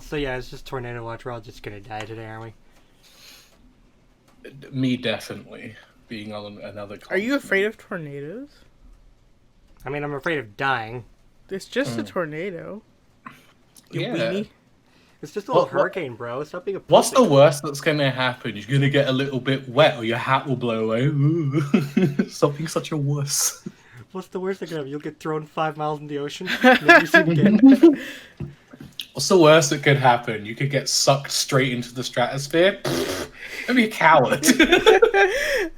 So yeah, it's just tornado watch. We're all just gonna die today, aren't we? Me definitely being on another continent. Are you afraid of tornadoes? I mean, I'm afraid of dying. It's just a tornado. You Yeah. weenie. It's just a little hurricane, bro. Stop being a pussy. What's the worst that's going to happen? You're going to get a little bit wet or your hat will blow away. Ooh. Stop being such a wuss. What's the worst that could happen? You'll get thrown 5 miles in the ocean. Never seen again. What's the worst that could happen? You could get sucked straight into the stratosphere. Don't be a coward.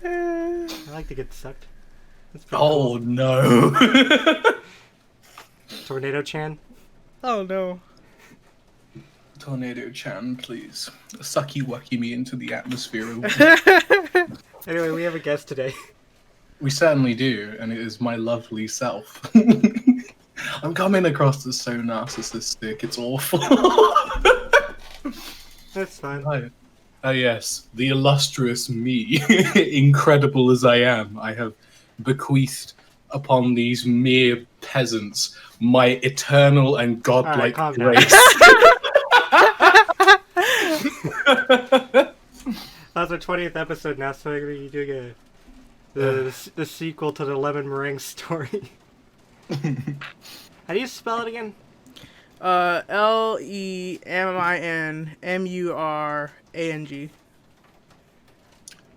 I like to get sucked. That's pretty Oh, no. Tornado Chan. Oh no. Tornado Chan, please. Sucky wucky me into the atmosphere. Anyway, we have a guest today. We certainly do, and it is my lovely self. I'm coming across as so narcissistic, it's awful. That's fine. Hi. Oh yes, the illustrious me, incredible as I am, I have bequeathed upon these mere peasants my eternal and godlike calm down. grace. That's our 20th episode now, so we're going to be doing the sequel to the lemon meringue story. How do you spell it again? Leminmurang.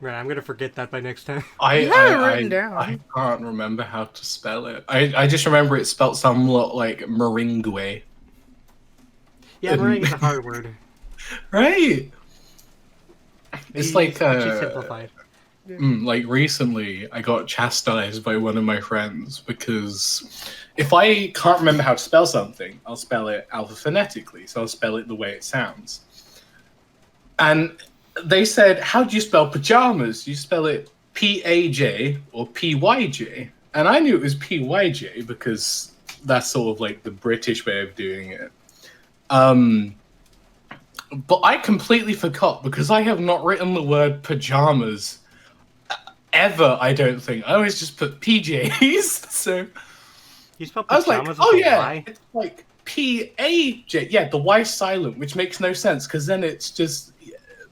Right, I'm going to forget that by next time. You have it written down. I can't remember how to spell it. I just remember it spelled somewhat like meringue. Yeah, meringue is a hard word. Right? It's like simplified. like recently I got chastised by one of my friends because if I can't remember how to spell something, I'll spell it alphabetically, so I'll spell it the way it sounds. And they said, how do you spell pajamas? You spell it P-A-J or P-Y-J? And I knew it was P-Y-J because that's sort of like the British way of doing it. But I completely forgot because I have not written the word pajamas ever, I don't think. I always just put PJs. So You spell I was like, pajamas oh with a yeah, Y? it's like P-A-J. Yeah, the Y silent, which makes no sense because then it's just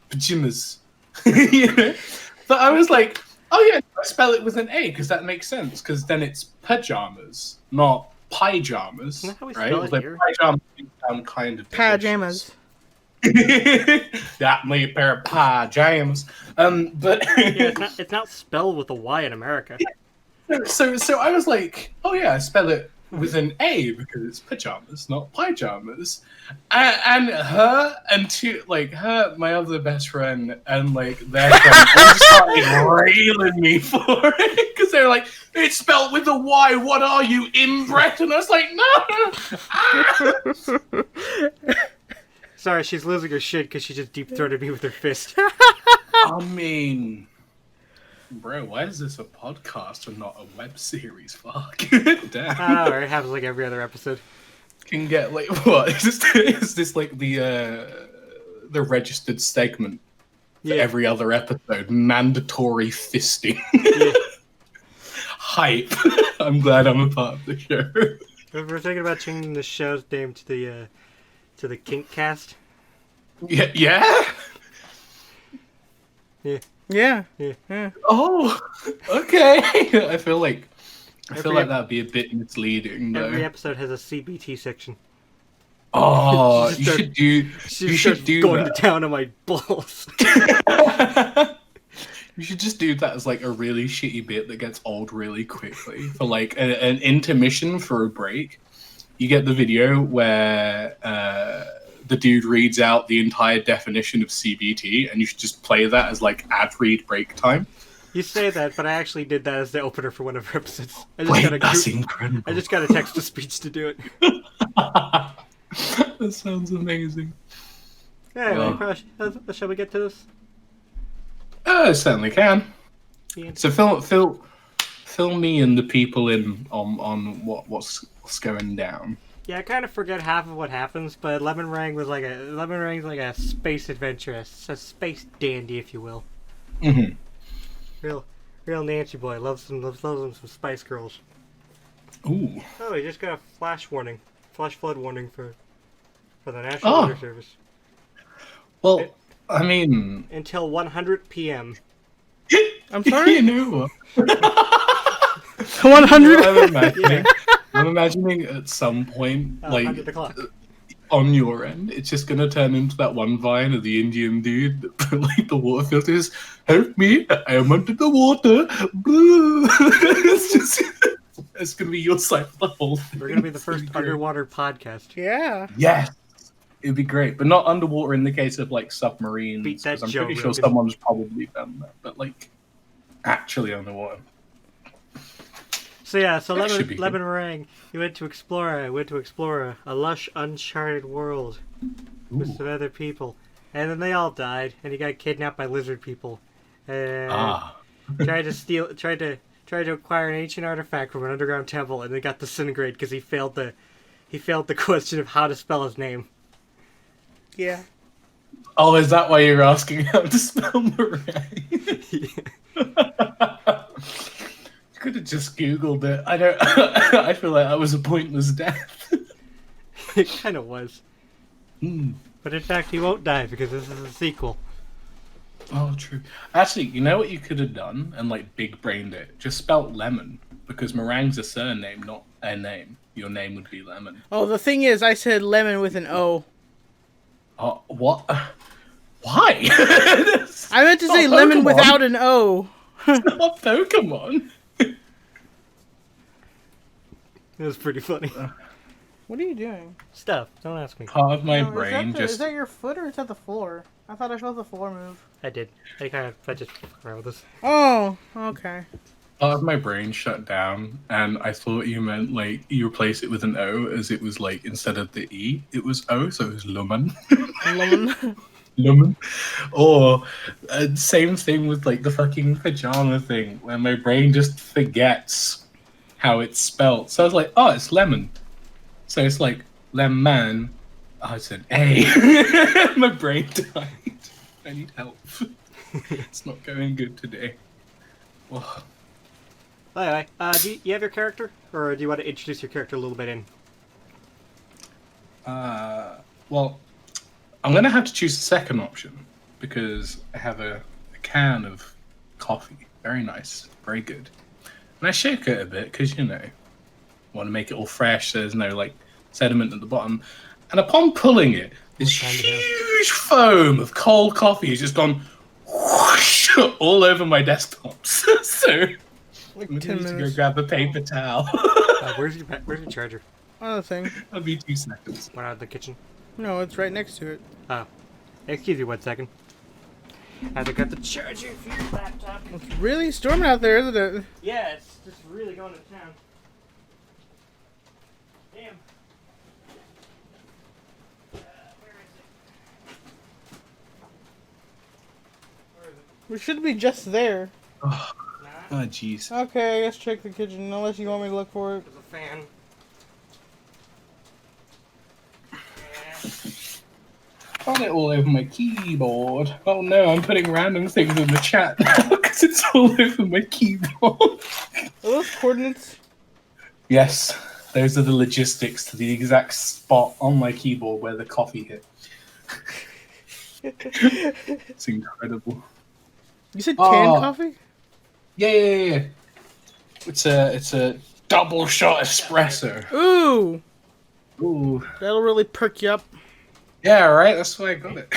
pajamas. You know? But I was like, oh yeah, I spell it with an A because that makes sense because then it's pajamas, not pyjamas. Isn't that how we right? spell it Like, here? pajamas sound kind of Pajamas. Got me a pair of pajamas. But Yeah, it's not spelled with a Y in America. so I was like, oh yeah, I spell it with an A because it's pajamas, not pyjamas. And her and my other best friend and like their friend all just started railing me for it because they were like, it's spelled with a Y. What are you, inbred? And I was like, no. Sorry, she's losing her shit because she just deep-throated me with her fist. I mean, bro, why is this a podcast and not a web series? Fuck. Damn. Oh, it happens like every other episode. Can get like what? Is this like the registered segment for every other episode? Mandatory fisting. Yeah. Hype. I'm glad I'm a part of the show. We're thinking about changing the show's name to the Kink Cast. Yeah. Yeah. Oh, okay. I feel like that'd be a bit misleading. Though. Every episode has a CBT section. Oh, She you just should do. She You starts should do going that. to town on my balls. You should just do that as like a really shitty bit that gets old really quickly for like an intermission for a break. You get the video where the dude reads out the entire definition of CBT, and you should just play that as like ad read break time. You say that, but I actually did that as the opener for one of our episodes. That's incredible. I just got a text to speech to do it. That sounds amazing. Anyway, shall we get to this? Certainly can. Yeah. So fill me and the people in on what's going down. Yeah, I kind of forget half of what happens, but Lemon Meringue's like a space adventure, a space dandy, if you will. Mm-hmm. Real Nancy boy loves some Spice Girls. Ooh. Oh, he just got a flash flood warning for for the National Oh. Weather Service. Well, I mean, Until 100 p.m. I'm sorry? you know, 100? I'm imagining, I'm imagining at some point, like 100 o'clock. on your end, it's just gonna turn into that one vine of the Indian dude that put like the water filters. Help me! I am under the water. It's just, it's gonna be your side for the whole thing. We're gonna be the It's gonna first great. underwater podcast. Yeah. Yes, it'd be great, but not underwater in the case of like submarines. Beat that, 'Cause I'm Joe pretty sure Rogan. someone's probably done that, but like actually underwater. So yeah, so That should be Lemon Meringue, he went to explore a lush, uncharted world with Ooh. some other people, and then they all died, and he got kidnapped by lizard people, and tried to acquire an ancient artifact from an underground temple, and then got disintegrated because he failed the question of how to spell his name. Yeah. Oh, is that why you're asking how to spell meringue? Could have just Googled it. I don't. I feel like that was a pointless death. It kind of was, Hmm. but in fact, he won't die because this is a sequel. Oh, true. Actually, you know what you could have done and like big brained it? Just spelt lemon because meringue's a surname, not a name. Your name would be Lemon. Oh, the thing is, I said lemon with an O. Oh, what? Why? I meant to say lemon without an O. Not Pokemon. It was pretty funny. What are you doing? Stuff. Don't ask me. Part of my No, brain is just. that your foot or is that the floor? I thought I felt the floor move. I did. I just fucked around with this. Oh, okay. Part of my brain shut down, and I thought you meant like you replace it with an O, as it was like instead of the E, it was O, so it was Lumen. Lemon. Lumen. Or same thing with like the fucking pajama thing, where my brain just forgets how it's spelled. So I was like, oh, it's lemon. So it's like lemon. Oh, it's an A. My brain died. I need help. It's not going good today. Oh. Anyway, do you have your character, or do you want to introduce your character a little bit in? Well, I'm gonna have to choose the second option because I have a can of coffee. Very nice, very good. And I shake it a bit because you know, want to make it all fresh. So there's no like sediment at the bottom. And upon pulling it, this huge foam of cold coffee has just gone whoosh, all over my desktops. So Like I'm 10 gonna need to go minutes. grab a paper towel. Where's your charger? Another thing. That'll be 2 seconds. Went out of the kitchen. No, it's right next to it. Oh, excuse me 1 second. I have to get the charger for your laptop. It's really storming out there, isn't it? Yeah, it's just really going to town. Damn. Where is it? Where is it? We should be just there. Oh, Nah, jeez. Okay, I guess check the kitchen, unless you want me to look for it. there's a fan. Got it all over my keyboard. Oh no, I'm putting random things in the chat now because it's all over my keyboard. Are those coordinates? Yes, those are the logistics to the exact spot on my keyboard where the coffee hit. It's incredible. You said canned Oh. coffee? Yeah. It's a double shot espresso. Ooh! Ooh. That'll really perk you up. Yeah, right. That's why I got it.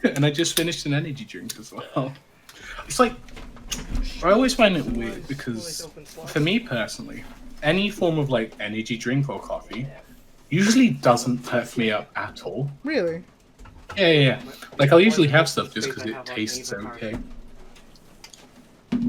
And I just finished an energy drink as well. It's like I always find it weird because for me personally, any form of like energy drink or coffee usually doesn't perk me up at all. Really? Yeah. Like I'll usually have stuff just because it tastes okay.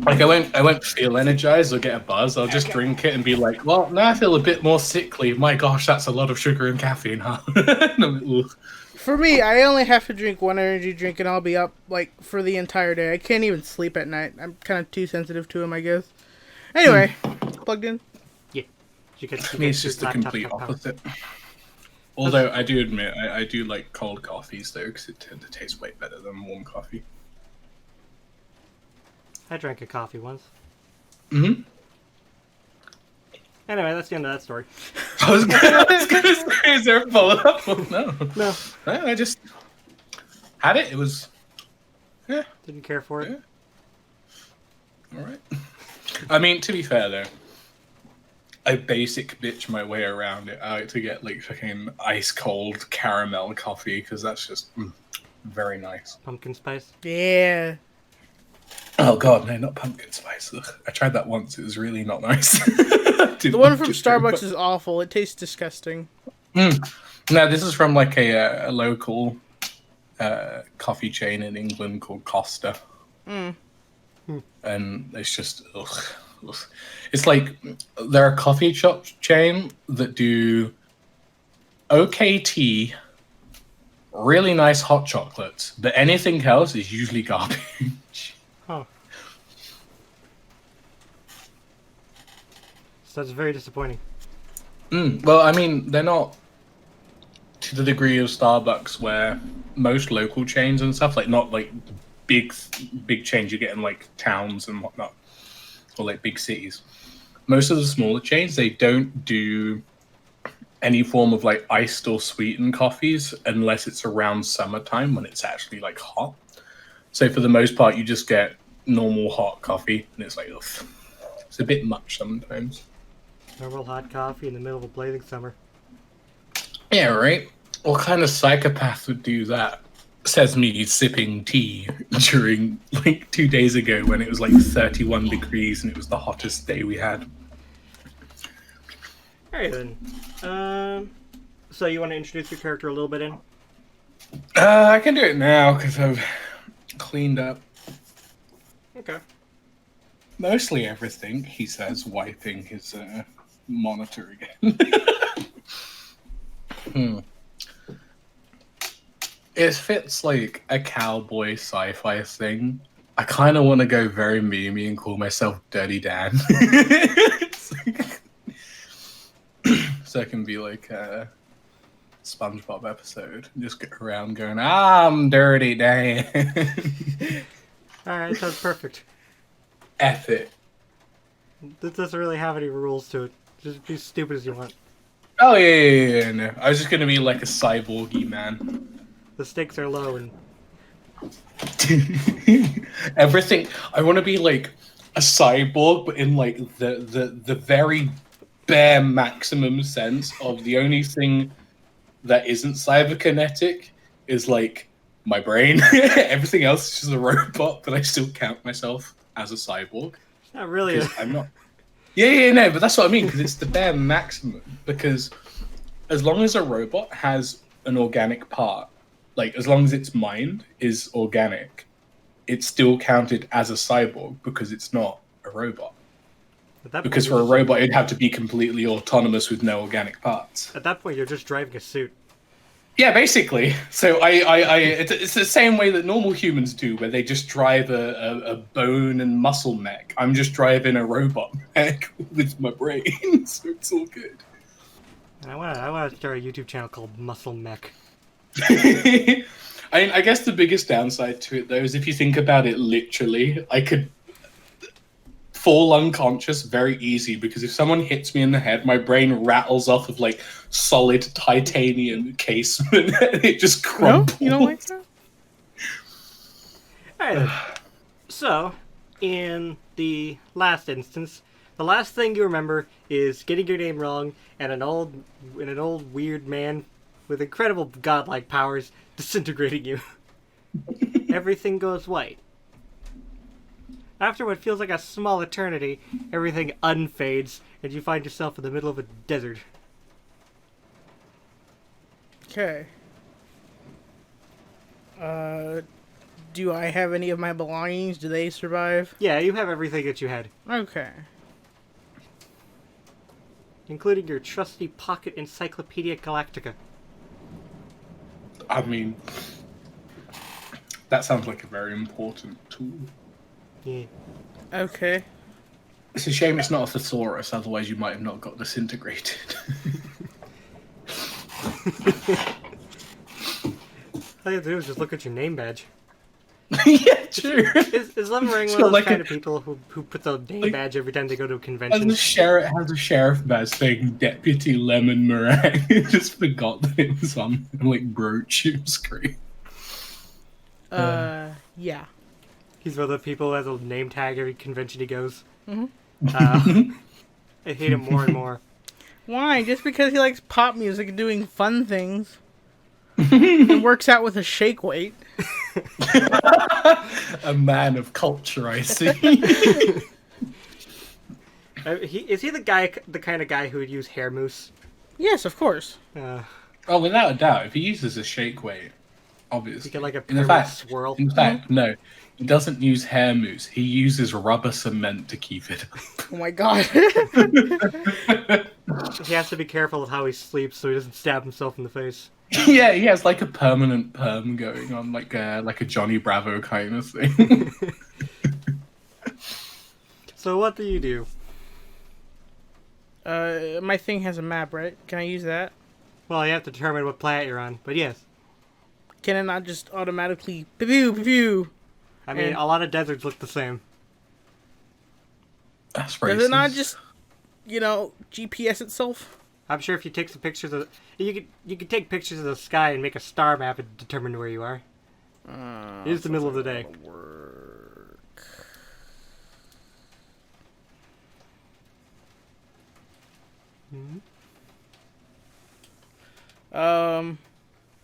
Like I won't feel energized or get a buzz. I'll just drink it and be like, well, now I feel a bit more sickly. My gosh, that's a lot of sugar and caffeine, huh? And I'm like, ugh. For me, I only have to drink one energy drink and I'll be up, like, for the entire day. I can't even sleep at night. I'm kind of too sensitive to them, I guess. Anyway, plugged in. For me, it's just the complete opposite. Although I do admit, I do like cold coffees though, because it tend to taste way better than warm coffee. I drank a coffee once. Mm-hmm. Anyway, that's the end of that story. I was gonna say, is there a follow-up? No. No, I just had it. It was, yeah, didn't care for it. all right. I mean, to be fair though, I basic bitch my way around it. I like to get like fucking ice cold caramel coffee because that's just very nice. Pumpkin spice. Yeah. Oh god, no, not pumpkin spice. Ugh. I tried that once. It was really not nice. The one from Starbucks is awful. It tastes disgusting. No, this is from like a local coffee chain in England called Costa. And it's just ugh. It's like they're a coffee shop chain that do okay tea, really nice hot chocolates, but anything else is usually garbage. Huh. So that's very disappointing. Well, I mean, they're not to the degree of Starbucks where most local chains and stuff, like not like big chains you get in like towns and whatnot, or like big cities. Most of the smaller chains, they don't do any form of like iced or sweetened coffees unless it's around summertime when it's actually like hot. So for the most part, you just get normal hot coffee, and it's like, ugh, it's a bit much sometimes. Normal hot coffee in the middle of a blazing summer. Yeah, right? What kind of psychopath would do that? Says me sipping tea during like 2 days ago when it was like 31 degrees and it was the hottest day we had. Alright then. So you want to introduce your character a little bit in? I can do it now because I've cleaned up Okay. mostly everything, he says, wiping his monitor again. It fits like a cowboy sci-fi thing. I kind of want to go very memey and call myself Dirty Dan. So I can be like a SpongeBob episode. Just get around going, I'm Dirty Dan. Alright, sounds perfect. F it. This doesn't really have any rules to it. Just be as stupid as you want. Oh, yeah, no. I was just going to be like a cyborgy man. The stakes are low and Everything. I want to be like a cyborg, but in like the very bare maximum sense of the only thing that isn't cyberkinetic is like my brain. Everything else is just a robot, but I still count myself as a cyborg. it's not really a... I'm not. Yeah, no, but that's what I mean, because it's the bare maximum. Because as long as a robot has an organic part, like as long as its mind is organic, it's still counted as a cyborg because it's not a robot. Because for a robot, it'd have to be completely autonomous with no organic parts. At that point, you're just driving a suit. Yeah, basically. So it's the same way that normal humans do, where they just drive a bone and muscle mech. I'm just driving a robot mech with my brain, so it's all good. And I want to start a YouTube channel called Muscle Mech. I guess the biggest downside to it, though, is if you think about it literally, I could fall unconscious very easy, because if someone hits me in the head, my brain rattles off of like solid titanium casement and it just crumples. No? You don't like that? Alright. So, in the last instance, the last thing you remember is getting your name wrong and an old weird man with incredible godlike powers disintegrating you. Everything goes white. After what feels like a small eternity, everything unfades, and you find yourself in the middle of a desert. Okay. Do I have any of my belongings? Do they survive? Yeah, you have everything that you had, Okay. including your trusty pocket Encyclopedia Galactica. I mean, that sounds like a very important tool. Yeah. Okay. It's a shame it's not a thesaurus, otherwise you might have not got disintegrated. All you have to do is just look at your name badge. Yeah, true. Is Lumbering So one of those like kind a- of people who puts a name like- badge every time they go to a And convention? the sheriff has a sheriff badge saying Deputy Lemon Meringue. I just forgot that it was on like brooch. It was great. Yeah. He's one of the people who has a name tag every convention he goes. Mhm. I hate him more and more. Why? Just because he likes pop music and doing fun things. And works out with a shake weight. A man of culture, I see. Is he the kind of guy who would use hair mousse? Yes, of course. Oh, without a doubt, if he uses a shake weight, obviously. You get like a in permanent fact, swirl. in fact, no, he doesn't use hair mousse. He uses rubber cement to keep it up. Oh my god. He has to be careful of how he sleeps so he doesn't stab himself in the face. Yeah, he has like a permanent perm going on, like a Johnny Bravo kind of thing. So what do you do? My thing has a map, right? Can I use that? Well, you have to determine what planet you're on, but yes. Can it not just automatically pew pew pew? I mean, And- a lot of deserts look the same. That's racist. Does it not just, GPS itself? I'm sure if you take some pictures of you could take pictures of the sky and make a star map and determine where you are. It is the middle of the day.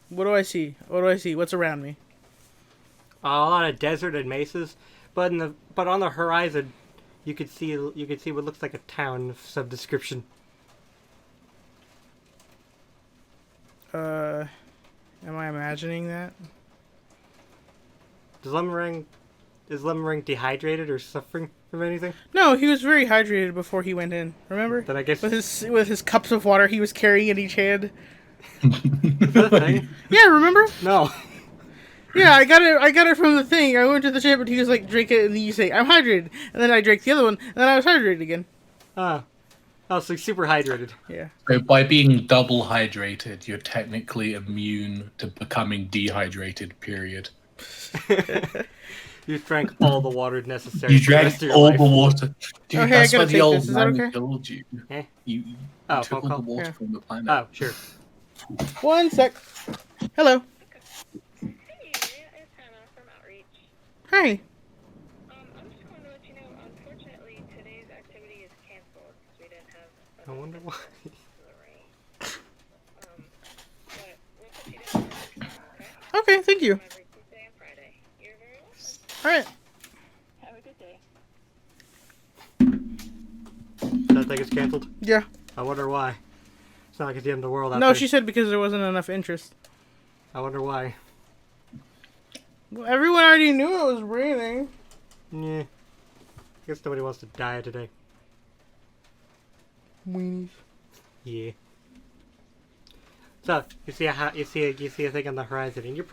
What do I see? What do I see? What's around me? A lot of desert and mesas, but on the horizon, you could see what looks like a town of some description. Am I imagining that? Is Lemmerang dehydrated or suffering from anything? No, he was very hydrated before he went in. Remember? Then I guess With his cups of water he was carrying in each hand. is that a thing? Yeah, remember? No. Yeah, I got it from the thing. I went to the ship and he was like, drink it, and then you say, I'm hydrated. And then I drank the other one, and then I was hydrated again. Oh, so he's super hydrated. Yeah. So by being double hydrated, you're technically immune to becoming dehydrated. Period. You drank all the water necessary. You for the rest drank of your all life. the water. Dude, Okay, I that's gotta why the take old this. Is that man okay? killed you. Eh? You Oh, took all phone the call? water Yeah. from the planet. Oh, sure. 1 sec. Hello. Hey, it's Hannah from Outreach. Hi. I'm just going to let you know, unfortunately, today's activity is canceled because we didn't have I wonder why. the rain. But we'll put you down for next time, okay? Okay, thank you. Every Tuesday and Friday. You're very welcome. Alright. Have a good day. That thing is canceled. Yeah. I wonder why. It's not like it's the end of the world out No, there. she said because there wasn't enough interest. I wonder why. Well, everyone already knew it was raining. Yeah. I guess nobody wants to die today. Weenies. Yeah. So you see a thing on the horizon, and you're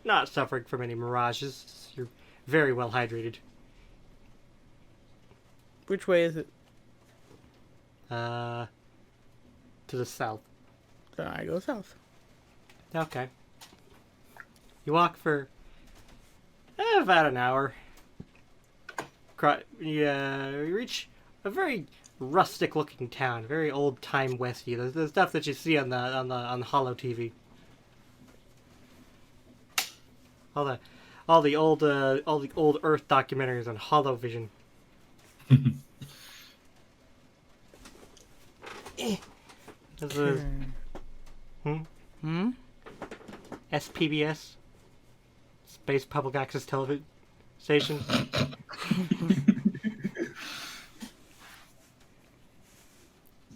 not suffering from any mirages. You're very well hydrated. Which way is it? To the south. Then I go south. Okay. You walk for about an hour. You reach a very rustic-looking town, very old-time Westy. The stuff that you see on the Hollow TV. All the old Earth documentaries on Hollow Vision. This is SPBS, Space Public Access Television Station.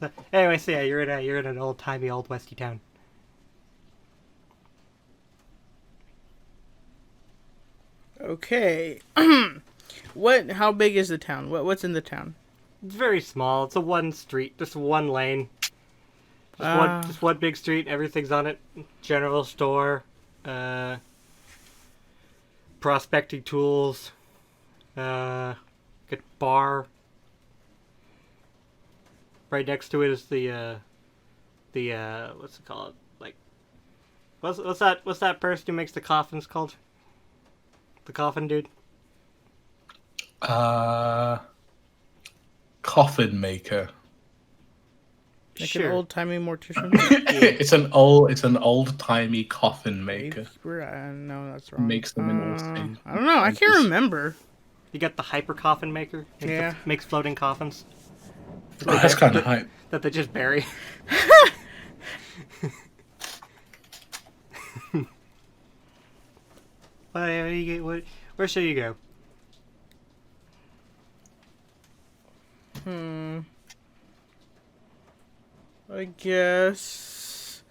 So, anyway, so yeah, you're in an old timey old Westy town. Okay. How big is the town? What's in the town? It's very small. It's a one street, just one lane. Just one big street. Everything's on it. General store, prospecting tools, good bar. Right next to it is the what's it called? Like, what's that person who makes the coffins called? The coffin dude? Coffin maker. Like an old-timey mortician. It's an old-timey coffin maker. No, that's wrong. Makes them in all stages. I don't know. I can't remember. You got the hyper coffin maker? Makes floating coffins. Oh, that's kind of hype. That they just bury. Where should you go? I guess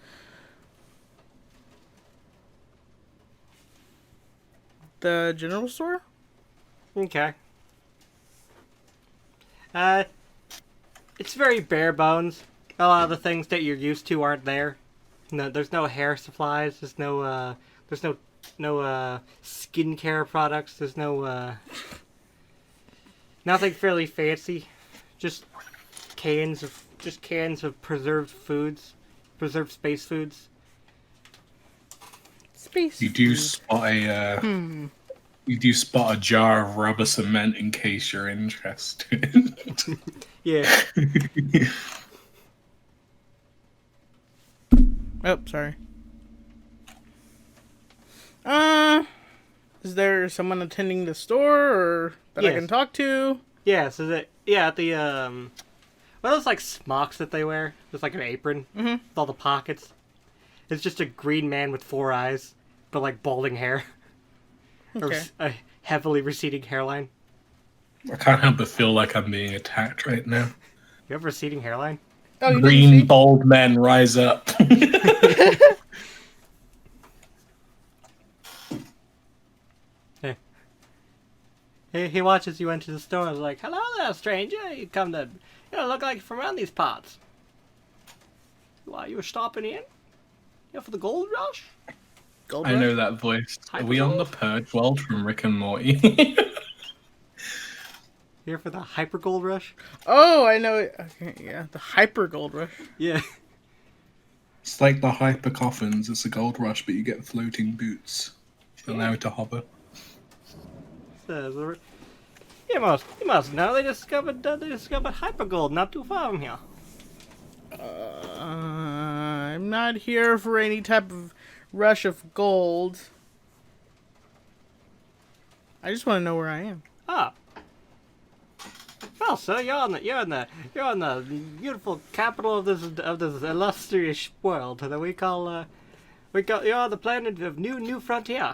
the general store. Okay. It's very bare bones. A lot of the things that you're used to aren't there. No, there's no hair supplies. There's no skincare products. There's no nothing fairly fancy. Just cans of preserved foods, preserved space foods. Space. You do spot a jar of rubber cement in case you're interested. Yeah. Oh, sorry. Is there someone attending the store or that I Yes. can talk to? Yeah. So at the well, those like smocks that they wear. There's like an apron with all the pockets. It's just a green man with 4 eyes, but like balding hair. Okay. Or a heavily receding hairline. I can't help but feel like I'm being attacked right now. You have a receding hairline? Oh, you didn't Green see? bald men rise up. He watches you enter the store and is like, "Hello there, stranger. You look like you're from around these parts. Why, you were stopping in? Here for the gold rush? Gold I rush? know that voice. Are we on the Purge world from Rick and Morty? Here for the hyper gold rush? Oh, I know it. Okay, yeah, the hyper gold rush. Yeah. It's like the hyper coffins. It's a gold rush, but you get floating boots. Allow it to hover. You must know they discovered hyper gold not too far from here. I'm not here for any type of rush of gold. I just want to know where I am. Ah. Well, sir, you're in the beautiful capital of this illustrious world that we call you're on the planet of New Frontier.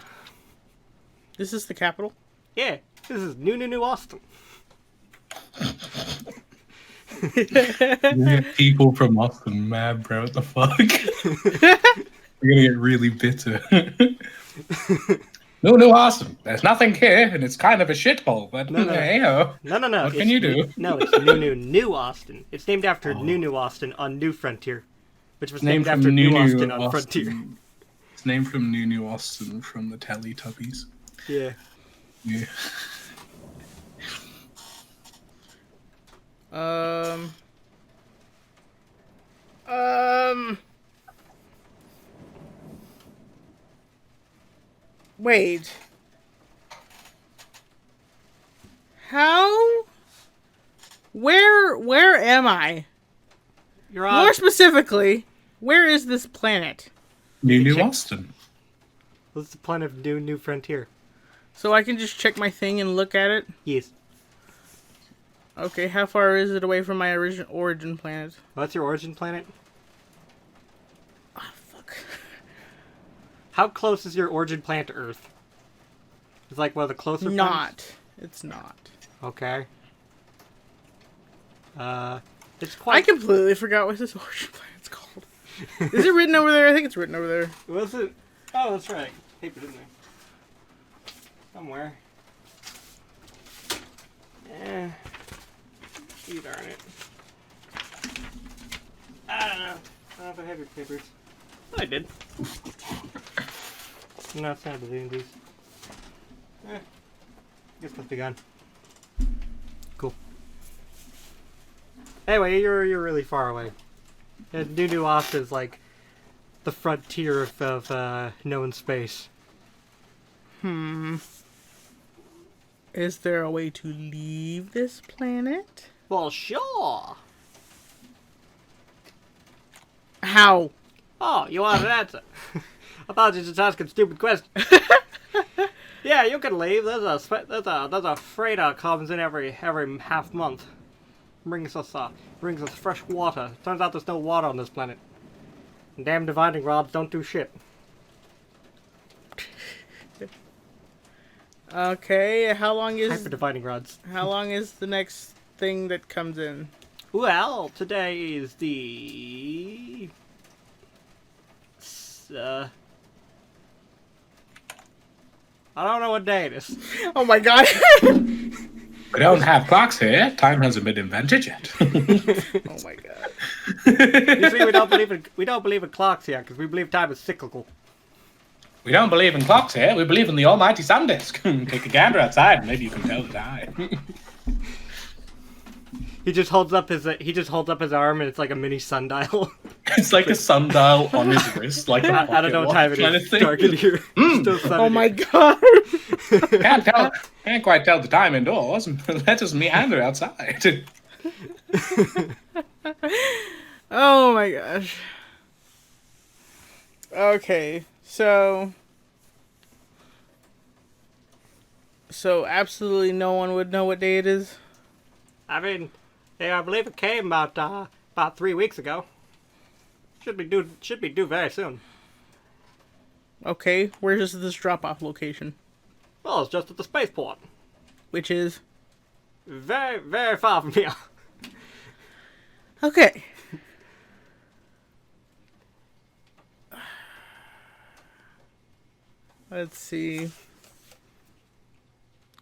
This is the capital? Yeah, this is New Austin. You get people from Austin mad, bro. What the fuck? We're gonna get really bitter. New Austin. There's nothing here, and it's kind of a shithole. But hey-ho. No. What can you do? No, it's New Austin. It's named after New Austin on New Frontier, which was named after New Austin on Frontier. It's named from New Austin from the Teletubbies. Yeah. Yeah. Wait. How? Where am I? You're on. More specifically, where is this planet? New Austin. This is the planet of New Frontier. So I can just check my thing and look at it? Yes. Okay, how far is it away from my origin planet? What's your origin planet? Oh, fuck. How close is your origin planet to Earth? It's like one of the closer planets? Not. It's not. Okay. It's I quite... completely forgot what this origin planet's called. Is it written over there? I think it's written over there. Was it? Oh, that's right. Paper's in there. Somewhere. Eh. You darn it. I don't know. I don't know if I have your papers. Oh, I did. No, it's not deleting these. Guess must be gone. Cool. Anyway, you're really far away. And New Austin is like the frontier of known space. Is there a way to leave this planet? Well, sure. How? Oh, you want an answer? I thought you were just asking stupid questions. Yeah, you can leave. There's a freighter comes in every half month. Brings us fresh water. Turns out there's no water on this planet. And damn dividing rods don't do shit. Okay, how long is Hyper dividing rods. the next thing that comes in? Well, today is the I don't know what day it is. Oh my god. We don't have clocks here. Time hasn't been invented yet. Oh my god. You see, we don't believe in clocks here because we believe time is cyclical. We don't believe in clocks here. We believe in the almighty sun disk. Take a gander outside, and maybe you can tell the time. He just holds up his arm and it's like a mini sundial. It's like a sundial on his wrist, like a I don't know what time it kind is. of thing. Dark in here. Still sun Oh in my here. god. Can't quite tell the time indoors. Let us meander outside. Oh my gosh. Okay, so absolutely no one would know what day it is. I mean, yeah, I believe it came about 3 weeks ago. Should be due very soon. Okay, where's this drop-off location? Well, it's just at the spaceport. Which is Very, very far from here. okay. Let's see.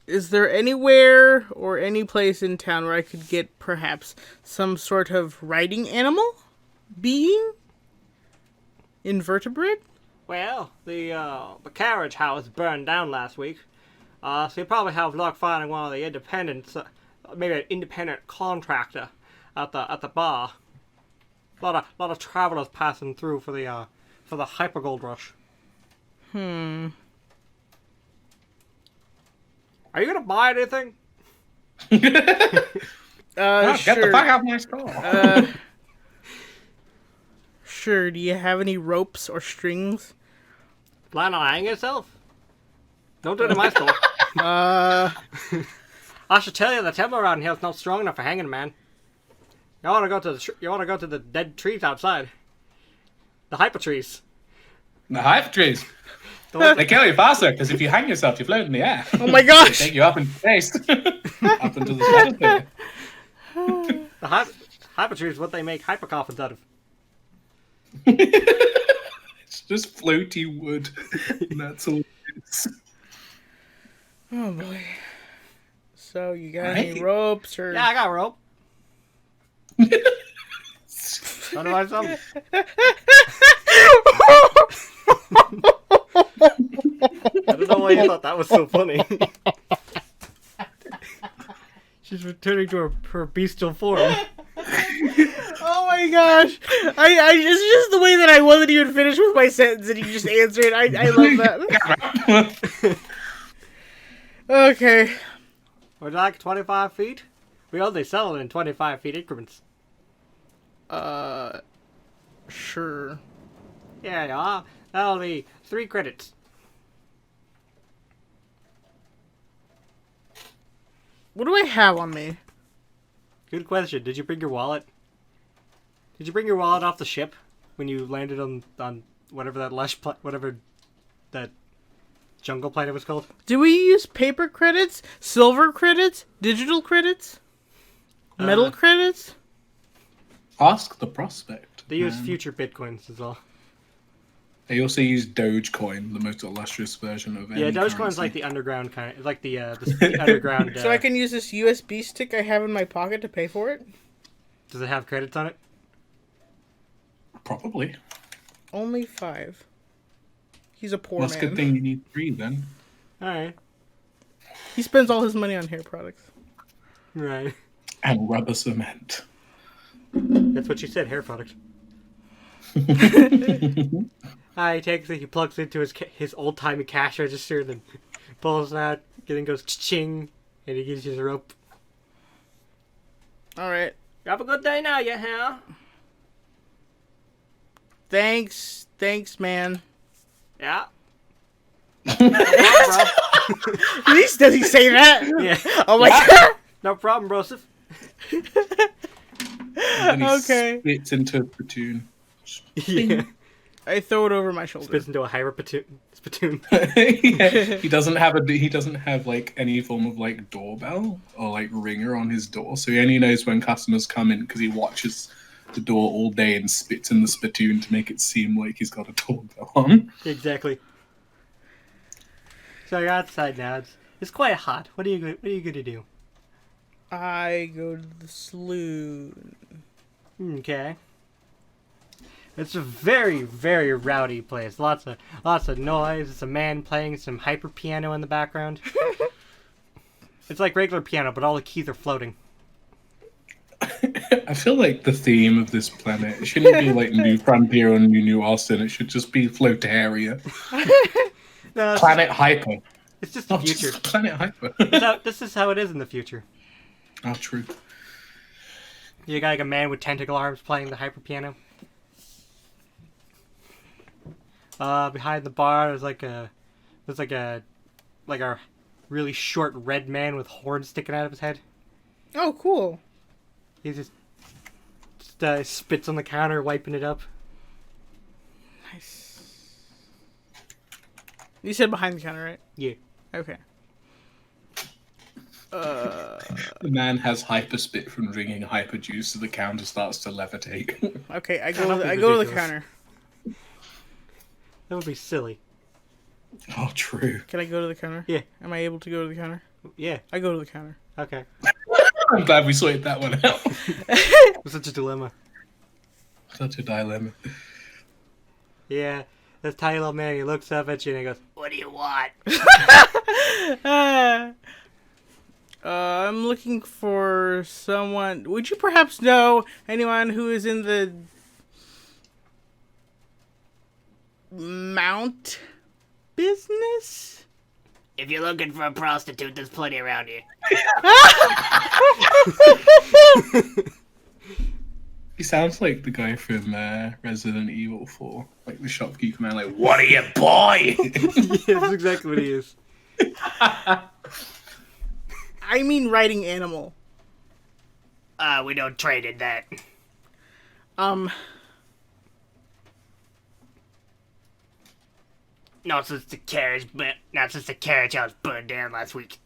Is there anywhere or any place in town where I could get perhaps some sort of riding animal? Being? Invertebrate? Well, the carriage house burned down last week. So you probably have luck finding one of the independents, maybe an independent contractor at the bar. A lot of travelers passing through for the hyper gold rush. Are you gonna buy anything? Get the Sure. fuck out of my store. Sure, do you have any ropes or strings? Plan on hanging yourself? Don't do it in my store. I should tell you, the timber around here is not strong enough for hanging, man. You wanna go to the dead trees outside. The hyper trees. The hive trees. The They kill you faster, because if you hang yourself, you float in the air. Oh my They gosh! take you up into space. Up into the stratosphere. hyper trees is what they make hyper coffins out of. It's just floaty wood. And that's all it is. Oh boy. So you got Right. any ropes or? Yeah, I got a rope. Wanna buy some? I don't know why you thought that was so funny. She's returning to her bestial form. Oh my gosh! It's just the way that I wasn't even finished with my sentence and you just answered. I love that. Okay. Would you like 25 feet? We only sell it in 25 feet increments. Sure. Yeah, you are. That'll be 3 credits. What do I have on me? Good question. Did you bring your wallet? Did you bring your wallet off the ship when you landed on whatever that whatever that jungle planet was called? Do we use paper credits, silver credits, digital credits, metal credits? Ask the prospect. They use future bitcoins as well. They also use Dogecoin, the most illustrious version of any Yeah, Dogecoin's currency. like the underground kind of, like the underground. So I can use this USB stick I have in my pocket to pay for it? Does it have credits on it? Probably. Only 5. He's a poor That's a man. good thing you need 3 then. All right, He spends all his money on hair products. right. And rubber cement. That's what she said. Hair product. He takes it. He plugs it into his old timey cash register, and then Pulls it out, then goes ching, and he gives you the rope. All right. Have a good day now, you hell. Thanks, man. Yeah. At least does he say that? Yeah. Oh my god. No problem, Broseph. And he Okay. spits into a platoon. Yeah. I throw it over my shoulder. Spits into a hyper spittoon. Yeah, he doesn't have like any form of like doorbell or like ringer on his door, so he only knows when customers come in because he watches the door all day and spits in the spittoon to make it seem like he's got a doorbell on. Exactly. So you're outside now. It's quite hot. What are you gonna do? I go to the saloon. Okay. It's a very, very rowdy place. Lots of noise. It's a man playing some hyper piano in the background. It's like regular piano, but all the keys are floating. I feel like the theme of this planet it shouldn't be like New Frontier or New Austin. It should just be Flotaria. No, Planet Hyper. it's just the Not future. just Planet Hyper. This is how it is in the future. Oh, true. You got like a man with tentacle arms playing the hyper piano. Behind the bar, there's like a really short red man with horns sticking out of his head. Oh, cool. He just spits on the counter, wiping it up. Nice. You said behind the counter, right? Yeah. Okay. The man has hyper spit from drinking hyper juice, so the counter starts to levitate. Okay, I That'll go be to the ridiculous. counter. That would be silly. Oh, true. Can I go to the counter? Yeah. Am I able to go to the counter? Yeah. I go to the counter. Okay. I'm glad we sorted that one out. It was such a dilemma. Such a dilemma. Yeah. This tiny little man, he looks up at you and he goes, "What do you want?" I'm looking for someone. Would you perhaps know anyone who is in the mount business? If you're looking for a prostitute, there's plenty around here. He sounds like the guy from Resident Evil 4. Like the shopkeeper man, like, what are you buying? Yeah, that's exactly what he is. I mean riding animal. We don't trade in that. Not since the carriage house burned down last week.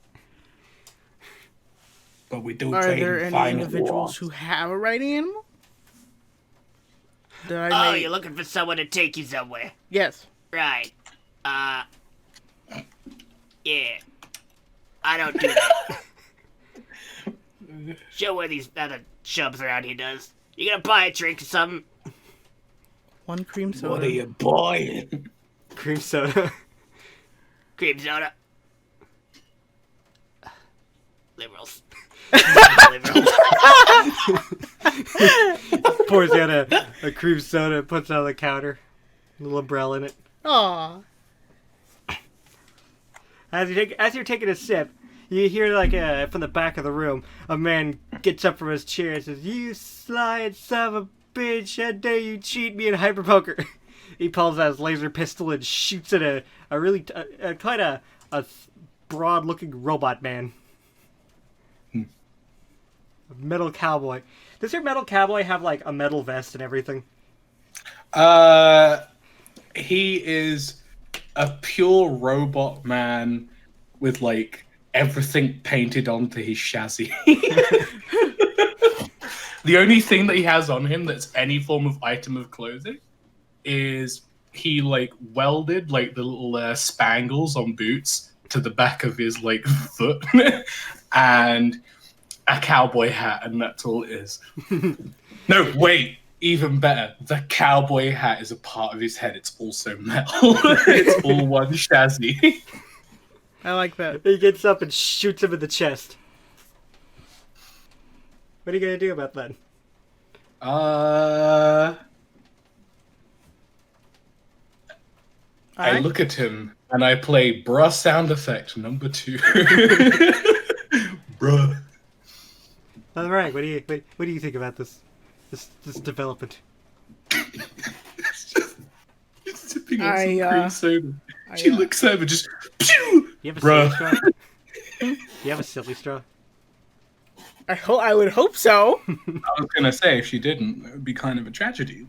But we do Are trade there in any fine individuals cloth. who have a riding animal? Did I Oh, make... you're looking for someone to take you somewhere. Yes. Right. Yeah. I don't do that. Show where these other chubs around here does. You gonna buy a drink or something? One cream soda. What are you buying? Cream soda. Cream soda. Liberals. Liberals. Pours out a cream soda, puts it on the counter. A little umbrella in it. Aw. As you're taking a sip, you hear from the back of the room, a man gets up from his chair and says, "You sly son of a bitch! How dare you cheat me in hyper poker?" He pulls out his laser pistol and shoots at a quite a broad-looking robot man. A metal cowboy. Does your metal cowboy have like a metal vest and everything? He is a pure robot man with like everything painted onto his chassis. The only thing that he has on him that's any form of item of clothing is he like welded like the little spangles on boots to the back of his like foot and a cowboy hat, and that's all it is. No, wait, even better. The cowboy hat is a part of his head. It's also metal. It's all one chassis. I like that. He gets up and shoots him in the chest. What are you gonna do about that? I Alright. look at him and I play bruh sound effect number 2. Bruh. All right. What do you think about this development? It's sipping on I, some cream soda. I, She looks over, just pew! You have a Bruh. silly straw? You have a silly straw? I would hope so. I was gonna say, if she didn't, it would be kind of a tragedy.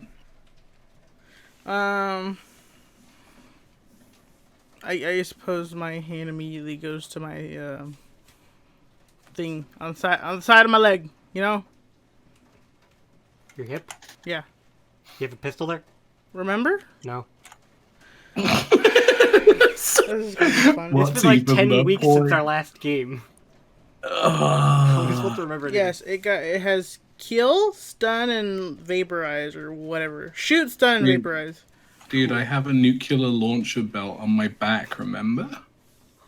I suppose my hand immediately goes to my thing on the side of my leg. You know? Your hip? Yeah. You have a pistol there? Remember? No. This is gonna be fun. What? It's been like even 10 the weeks point? since our last game. I'm supposed to remember anything. Yes, it has kill, stun, and vaporize or whatever. Shoot, stun, and Yeah. vaporize. Dude, I have a nuclear launcher belt on my back, remember?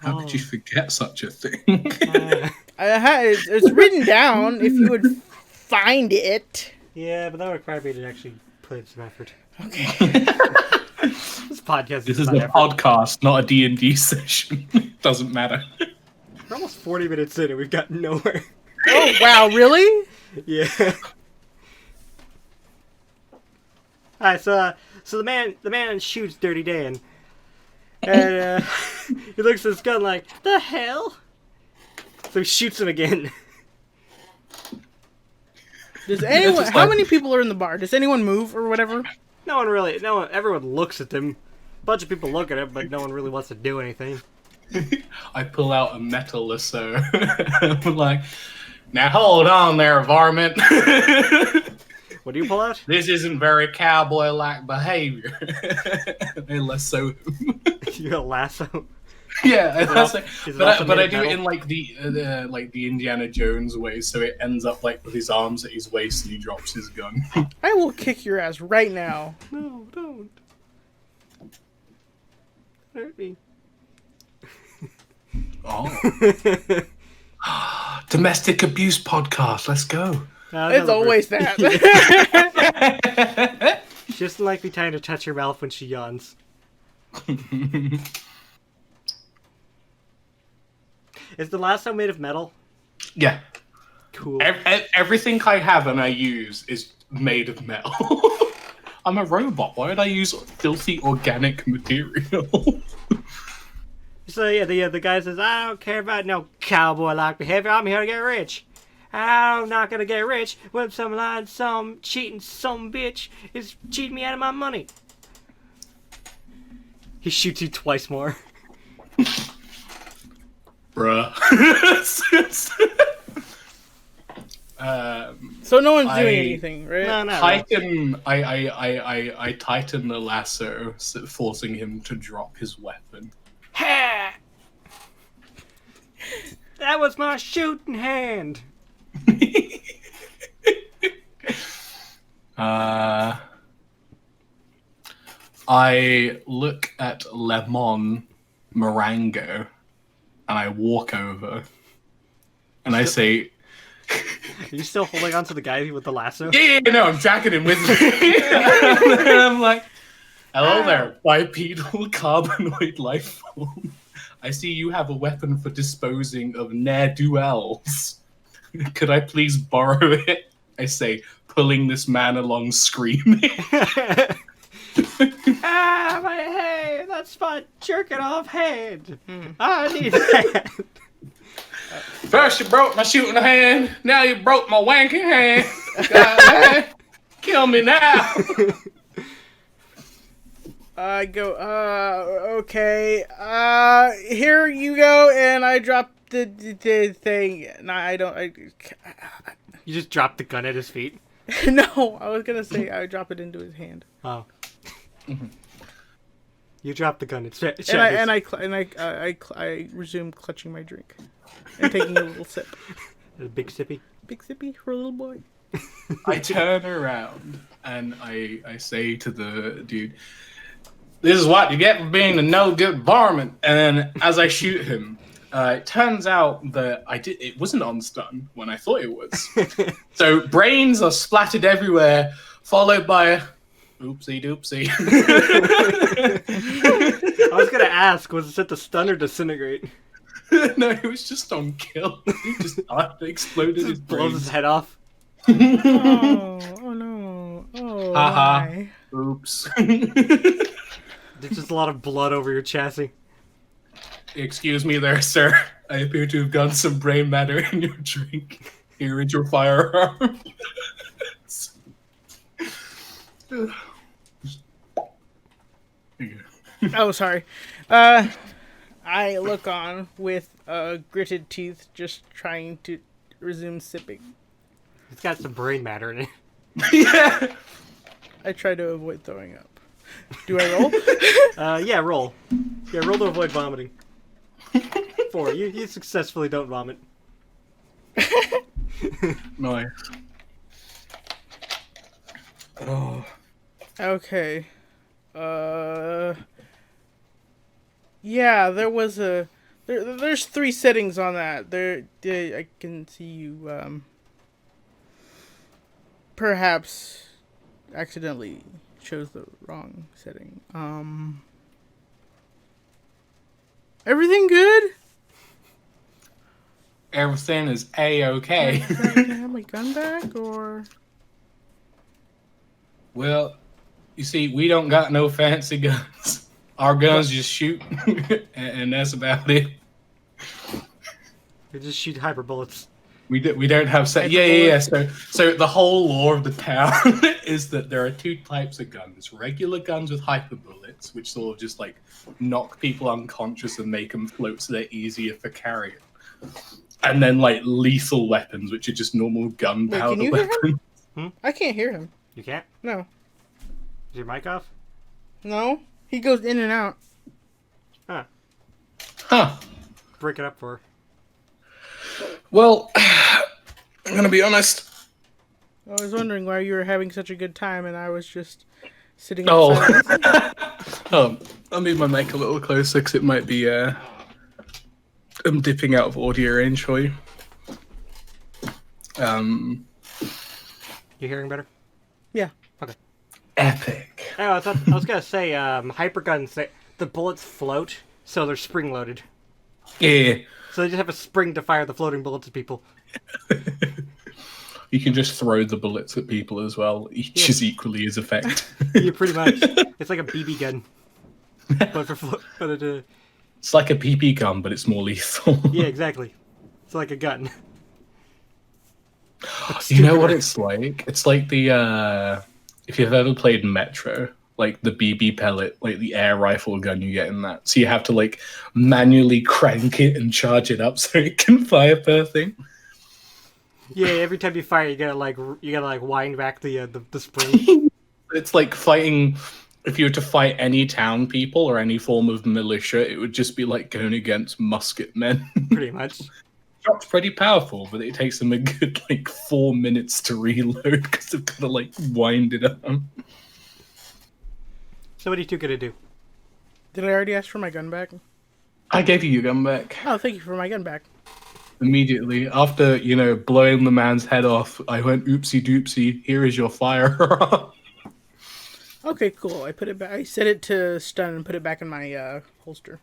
How could you Oh. forget such a thing? It's written down if you would find it. Yeah, but that would require me to actually put in some effort. Okay. This podcast This is about a effort. podcast, not a D&D session. Doesn't matter. We're almost 40 minutes in and we've gotten nowhere. Oh wow, really? Yeah. Alright, so the man shoots Dirty Dan. And he looks at his gun like, the hell? So he shoots him again. Does anyone? just How like- many people are in the bar? Does anyone move or whatever? Everyone looks at him. A bunch of people look at him, but no one really wants to do anything. I pull out a metal lasso. I'm like, now hold on there, varmint. What do you pull out? This isn't very cowboy-like behavior. I lasso him. You got a lasso. Yeah, Is it but also I made do of it in metal? like the Indiana Jones way, so it ends up like with his arms at his waist and he drops his gun. I will kick your ass right now. No, don't. Hurt me. Oh, domestic abuse podcast. Let's go. It's always that. She doesn't like me trying to touch her mouth when she yawns. Is the lasso made of metal? Yeah, Cool. everything I have and I use is made of metal. I'm a robot. Why would I use filthy organic material? So yeah, the guy says, I don't care about no cowboy-like behavior. I'm here to get rich. I'm not gonna get rich when some lying, some cheating, some bitch is cheating me out of my money. He shoots you twice more. Bruh. So no one's doing I- anything, right? No, no. I tighten the lasso, forcing him to drop his weapon. Ha! That was my shooting hand. I look at Lemon Marango and I walk over and I say, Are you still holding on to the guy with the lasso? yeah, no, I'm tracking him with me. And I'm like, hello there, bipedal carbanoid life form. I see you have a weapon for disposing of ne'er-do-wells. Could I please borrow it? I say, pulling this man along screaming. Ah, my hand! That's my jerking off hand. I need that. First you broke my shooting hand, now you broke my wanking hand. God, kill me now. I go, okay, here you go, and I drop the thing. No, You just dropped the gun at his feet. no, I was gonna say I drop it into his hand. Oh. You dropped the gun. It's And I resume clutching my drink and taking a little sip. a big sippy. Big sippy for a little boy. I turn around and I say to the dude, this is what you get for being a no-good varmint. And then as I shoot him, it turns out that it wasn't on stun when I thought it was. So brains are splattered everywhere, followed by Oopsie doopsie. I was gonna ask, was it set to stun or disintegrate? No, he was just on kill. He just died, exploded his Just blows his brains. head off. Oh no. Oh Haha. my. Oops. There's just a lot of blood over your chassis. Excuse me there, sir. I appear to have gotten some brain matter in your drink. Here is your firearm. Oh, sorry. I look on with gritted teeth, just trying to resume sipping. It's got some brain matter in it. Yeah. I try to avoid throwing up. Do I roll? Yeah, roll. Yeah, roll to avoid vomiting. 4. You successfully don't vomit. Nice. Oh. Okay. Yeah, there was a... There's 3 settings on that. I can see you, perhaps accidentally chose the wrong setting. Everything good? Everything is A-okay. Can I have my gun back, or... Well, you see, we don't got no fancy guns. Our guns just shoot, and that's about it. They just shoot hyper bullets. We don't have set. Yeah. So the whole lore of the town is that there are 2 types of guns: regular guns with hyper bullets, which sort of just like knock people unconscious and make them float so they're easier for carrying, and then like lethal weapons, which are just normal gunpowder can you hear him? weapons. I can't hear him. You can't? No. Is your mic off? No? He goes in and out. Huh. Break it up for her. Well, I'm gonna be honest. I was wondering why you were having such a good time and I was just sitting in Oh. silence. I'll move my mic a little closer because it might be. I'm dipping out of audio range for you. You hearing better? Yeah. Okay. Epic. Oh, I was gonna say, hyperguns, the bullets float, so they're spring loaded. Yeah. So they just have a spring to fire the floating bullets at people. You can just throw the bullets at people as well. Each is equally as effective. Yeah, pretty much. It's like a BB gun. It's like a PP gun, but it's more lethal. Yeah, exactly. It's like a gun. You know what it's like? It's like the if you've ever played Metro, like the BB pellet, like the air rifle gun you get in that. So you have to like manually crank it and charge it up so it can fire per thing. Yeah, every time you fire, you gotta wind back the spring. It's like fighting. If you were to fight any town people or any form of militia, it would just be like going against musket men. Pretty much. Shot's pretty powerful, but it takes them a good like 4 minutes to reload because they've got to like wind it up. So what are you 2 gonna do? Did I already ask for my gun back? I gave you your gun back Oh, thank you for my gun back. immediately after blowing the man's head off. I went oopsie doopsie. Here is your firearm. Okay, cool. I put it back. I set it to stun and put it back in my holster.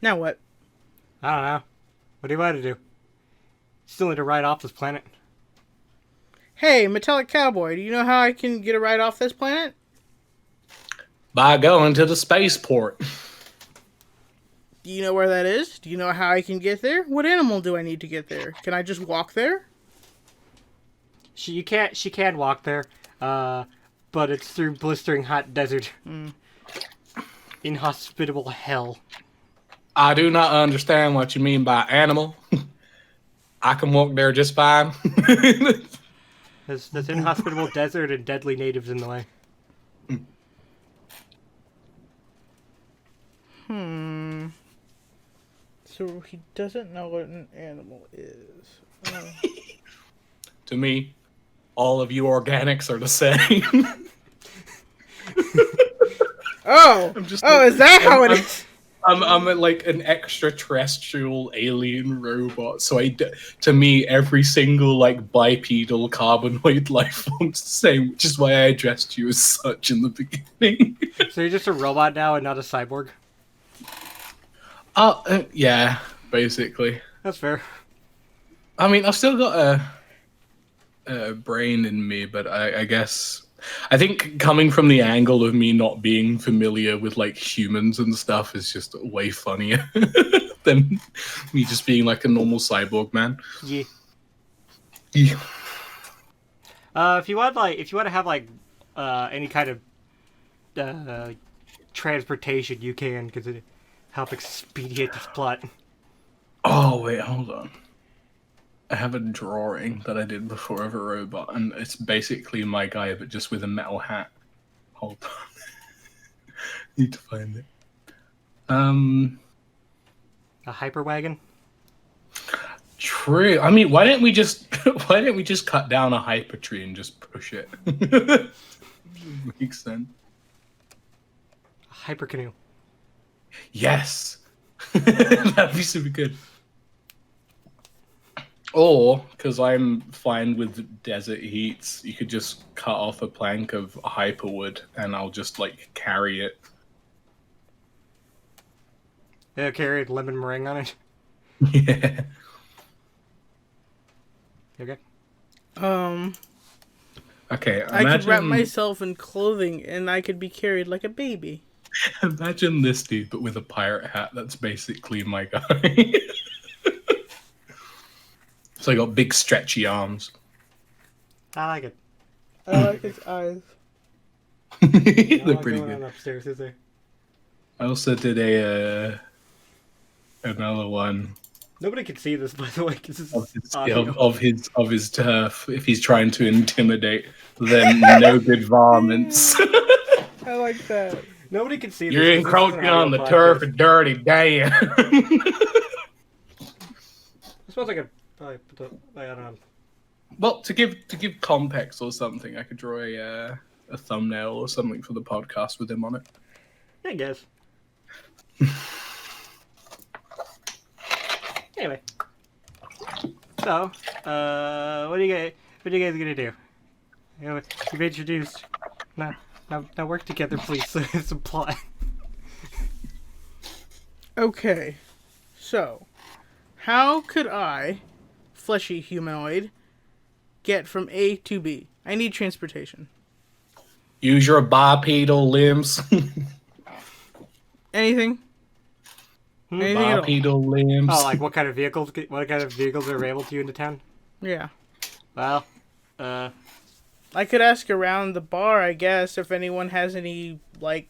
Now what? I don't know. What do you want to do? Still need to ride off this planet. Hey, Metallic Cowboy, do you know how I can get a ride off this planet? By going to the spaceport. Do you know where that is? Do you know how I can get there? What animal do I need to get there? Can I just walk there? She can walk there, but it's through blistering hot desert. Inhospitable hell. I do not understand what you mean by animal. I can walk there just fine. There's inhospitable desert and deadly natives in the way. So he doesn't know what an animal is. Oh. To me, all of you organics are the same. Oh, is that how it is? I'm like an extraterrestrial alien robot. So to me, every single like bipedal carbanoid life form's the same, which is why I addressed you as such in the beginning. So you're just a robot now and not a cyborg? Yeah, basically. That's fair. I mean, I've still got a brain in me, but I guess I think coming from the angle of me not being familiar with like humans and stuff is just way funnier than me just being like a normal cyborg man. Yeah. Yeah. If you want to have like any kind of transportation, you can, because it help expedite this plot. Oh wait, hold on. I have a drawing that I did before of a robot, and it's basically my guy, but just with a metal hat. Hold on. Need to find it. A hyperwagon. True. I mean, why didn't we just cut down a hyper tree and just push it? Makes sense. A hyper canoe. Yes. That'd be super good. Or, because I'm fine with desert heats, you could just cut off a plank of hyperwood and I'll just, like, carry it. Yeah, carry lemon meringue on it. Yeah. Okay. Okay, I could wrap myself in clothing and I could be carried like a baby. Imagine this dude, but with a pirate hat. That's basically my guy. So I got big stretchy arms. I like it. I like his eyes. They're pretty going good. on upstairs, is there? I also did another one Nobody can see this, by the way, because this of is his, audio. of his turf. If he's trying to intimidate, then no good varmints. I like that. Nobody can see this. You're 'cause this is an encroaching on the audio turf, podcast. and dirty damn. It smells like a. I don't know. Well, to give context or something, I could draw a thumbnail or something for the podcast with him on it. I guess. Anyway. So, what are you guys gonna do? You know, you've introduced. Now work together, please. So it's a plot. Okay, so how could I, fleshy humanoid, get from A to B? I need transportation. Use your bipedal limbs. Anything? Anything at all? Bipedal limbs. Oh, like what kind of vehicles? What kind of vehicles are available to you into town? Yeah. Well, I could ask around the bar, I guess, if anyone has any, like,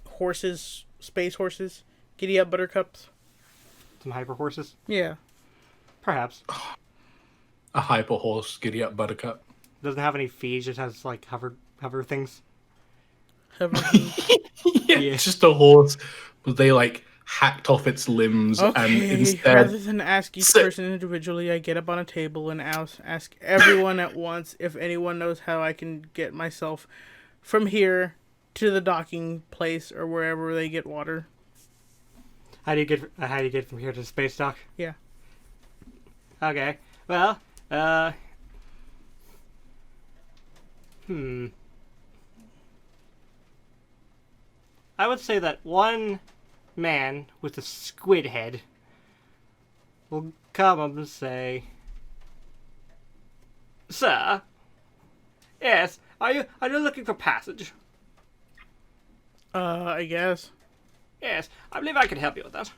horses, space horses. Giddy up buttercups. some hyper horses, Yeah. perhaps. A hyper horse, giddy up buttercup. Doesn't have any feet. Just has like hover things. Yeah, it's just a horse, but they like hacked off its limbs and Okay, instead. rather than ask each person individually, I get up on a table and ask everyone at once if anyone knows how I can get myself from here to the docking place or wherever they get water. How do you get from here to the space dock? Yeah. Okay. Well, I would say that one man with a squid head will come up and say, "Sir, yes, are you looking for passage?" I guess. Yes, I believe I can help you with that.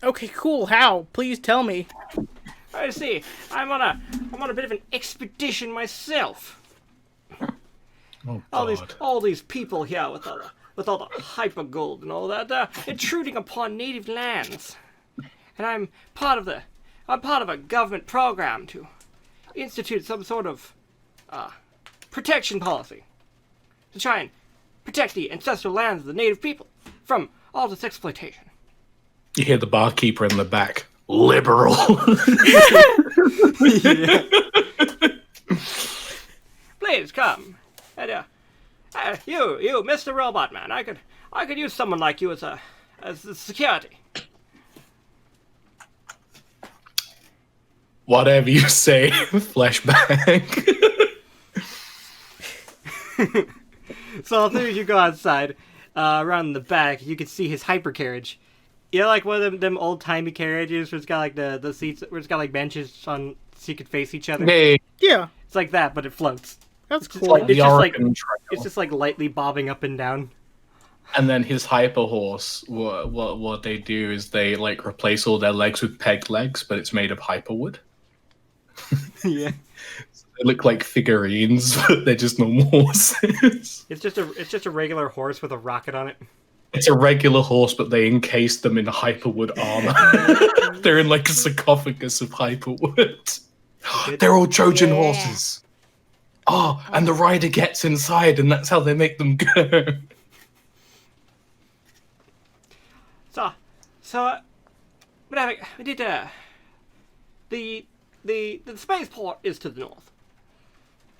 Okay, cool. How? Please tell me. I see. I'm on a bit of an expedition myself. Oh, All these people here with all the hyper gold and all that, intruding upon native lands, and I'm part of a government program to institute some sort of protection policy to try and protect the ancestral lands of the native people from all this exploitation. You hear the barkeeper in the back. Liberal. Please come. And, you, Mr. Robot Man, I I could use someone like you as the security. Whatever you say, flashback. So as soon as you go outside, around the back, you can see his hyper carriage. You know, like one of them old timey carriages where it's got like the seats, where it's got like benches on so you could face each other. Hey, Yeah, It's like that, but it floats. that's It's cool. like the It's just like- Oregon Trail. It's just like lightly bobbing up and down. And then his hyper horse, what they do is they like replace all their legs with peg legs, but it's made of hyperwood. Yeah. They look like figurines, but they're just normal horses. It's just a regular horse with a rocket on it. It's a regular horse, but they encase them in hyperwood armor. They're in like a sarcophagus of hyperwood. They're all Trojan horses. Oh, and the rider gets inside, and that's how they make them go. But we did the spaceport is to the north,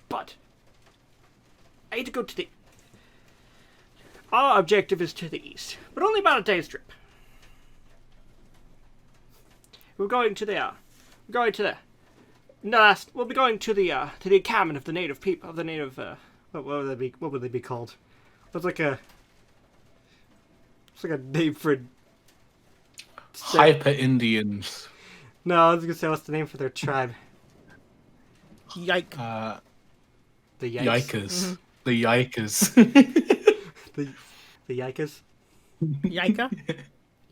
but I need to go to the. Our objective is to the east, but only about a day's trip. We're going to the. We'll be going to the encampment of the native people of the native. What would they be called? It's like a name for. Hyper Indians. No, I was gonna say what's the name for their tribe? Yike. The Yikes. Yikers. The Yikers. The Yikas. Yika?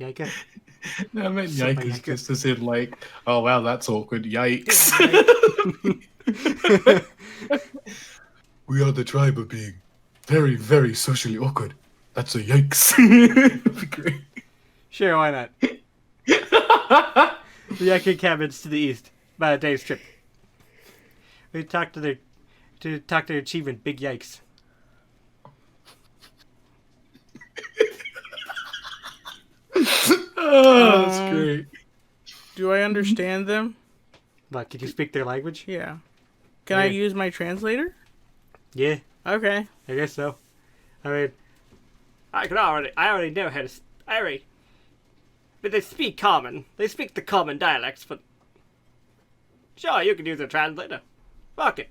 Yika. No, I meant Super yikers yikers. just as in like, oh wow, that's awkward. Yikes. We are the tribe of being very, very socially awkward. That's a yikes. That'd be great. Sure, why not? The Yika cabins to the east, about a day's trip. We talked to their achievement, Big Yikes. Oh, that's great. Do I understand them? What, could you speak their language? Yeah. Can I Yeah. use my translator? Yeah, Okay. I guess so. I mean, I already know how to, but they speak common. They speak the common dialects, but sure, you can use a translator. Fuck it.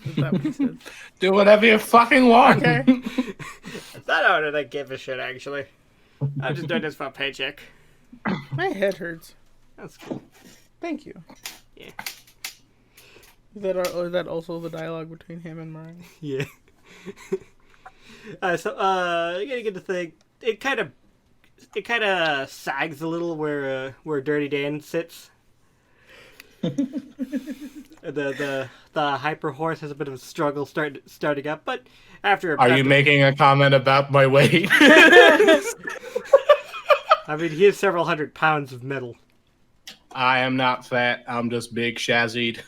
Is that what he said? Do whatever you fucking want. Okay. I don't really give a shit, actually. I'm just doing this for a paycheck. My head hurts. That's cool. Thank you. Yeah. Is that also the dialogue between him and Mariah? Yeah. You gotta get the thing. It kind of sags a little where Dirty Dan sits. the hyper horse has a bit of a struggle starting up, but after. Are you making a comment about my weight? I mean, he has several hundred pounds of metal. I am not fat. I'm just big shazzied.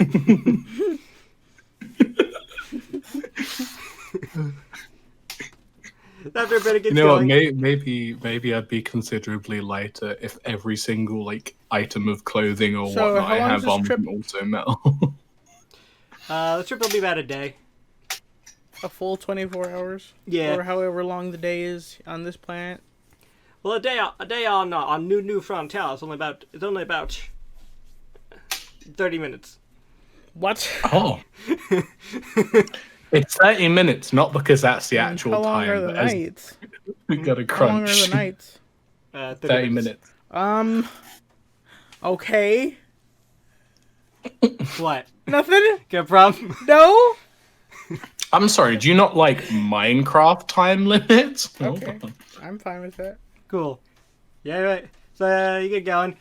After a bit, it gets You know what? going. Maybe I'd be considerably lighter if every single like item of clothing or So, whatnot how I long have is this on trip? can also metal. The trip will be about a day. A full 24 hours? Yeah. Or however long the day is on this planet? Well, a day on New Frontier is only about 30 minutes. What? Oh. It's 30 minutes, not because that's the actual How long time. are the but as nights? we got a How long are crunch. the nights? 30 minutes. Okay. What? Nothing? Got a problem? No? I'm sorry, do you not like Minecraft time limits? Okay. I'm fine with that. Cool. Yeah, right. So you get going.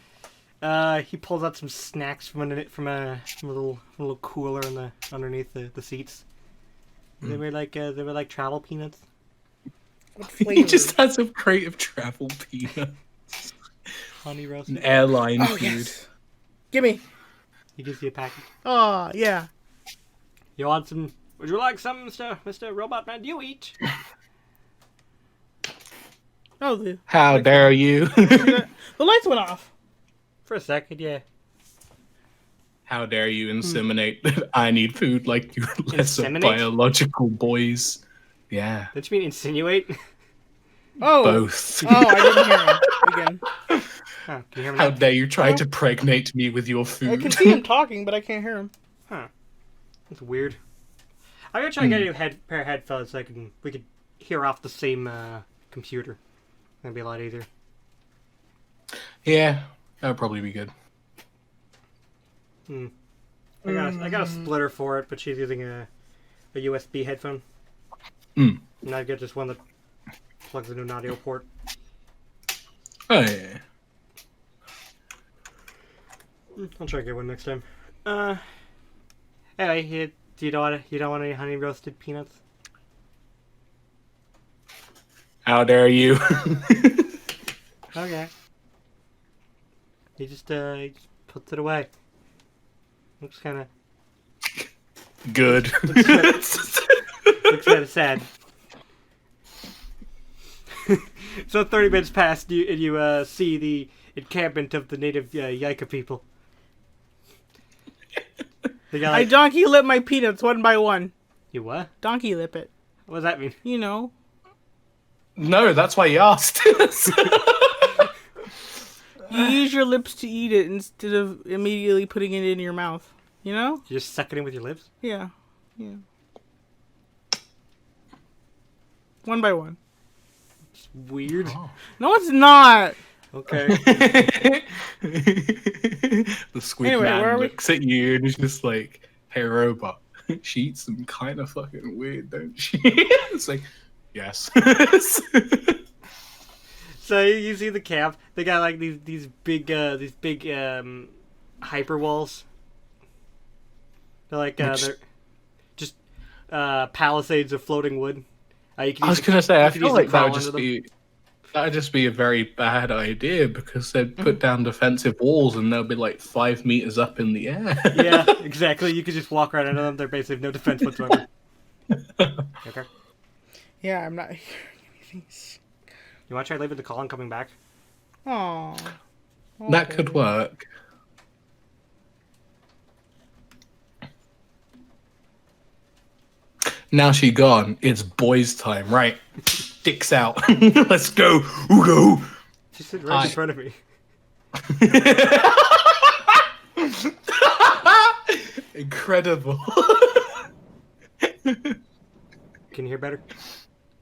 He pulls out some snacks from a little cooler underneath the seats. They were like travel peanuts. What He flavor? just has a crate of travel peanuts. Honey roast. An airline Oh, food. yes. Gimme. He gives you a package. Oh, yeah. You want some? Would you like some, Mr. Robot Man? Do you eat? Oh, the How dare you? lights went off. For a second, yeah. How dare you inseminate that I need food like you lesser Inseminate? biological boys. Yeah. Don't you mean insinuate? Oh. Both. Oh, I didn't hear him again. Oh, can you hear me How now? dare you try Oh. to pregnate me with your food? I can see him talking, but I can't hear him. Huh. That's weird. I'm gonna try to get a new pair of headphones so we could hear off the same computer. That'd be a lot easier. Yeah, that would probably be good. I got a splitter for it, but she's using a USB headphone. Mm. And I get just one that plugs into an audio port. Oh yeah. I'll try to get one next time. Anyway, you don't want any honey roasted peanuts? How dare you? Okay. He just puts it away. Looks kind of Good. looks kind of sad. So 30 minutes past, and you see the encampment of the native Yaika people. They got, I like, donkey lip my peanuts one by one. you what? Donkey lip it. What does that mean? You know. No, that's why you asked. You use your lips to eat it instead of immediately putting it in your mouth. You know? You just suck it in with your lips? Yeah. Yeah. One by one. It's weird. No, it's not. Okay. The squid Anyway, where man are we? looks at you and is just like, "Hey, robot, she eats them kind of fucking weird, don't she?" It's like, yes. So you see the camp. They got like these big hyper walls. They're like they're just palisades of floating wood. You can I was use gonna say, I you can feel use like the that crawl would just under them. be that'd just be a very bad idea because they'd put down defensive walls and they'll be like 5 meters up in the air. Yeah, exactly. You could just walk right under them. They're basically no defense whatsoever. Okay. Yeah, I'm not hearing anything. You want to try leaving the call and coming back? Aww. That could work. Now she gone. It's boys' time, right? Dicks out. Let's go. Ugo. She's sitting right in Hi. front of me. Incredible. Can you hear better?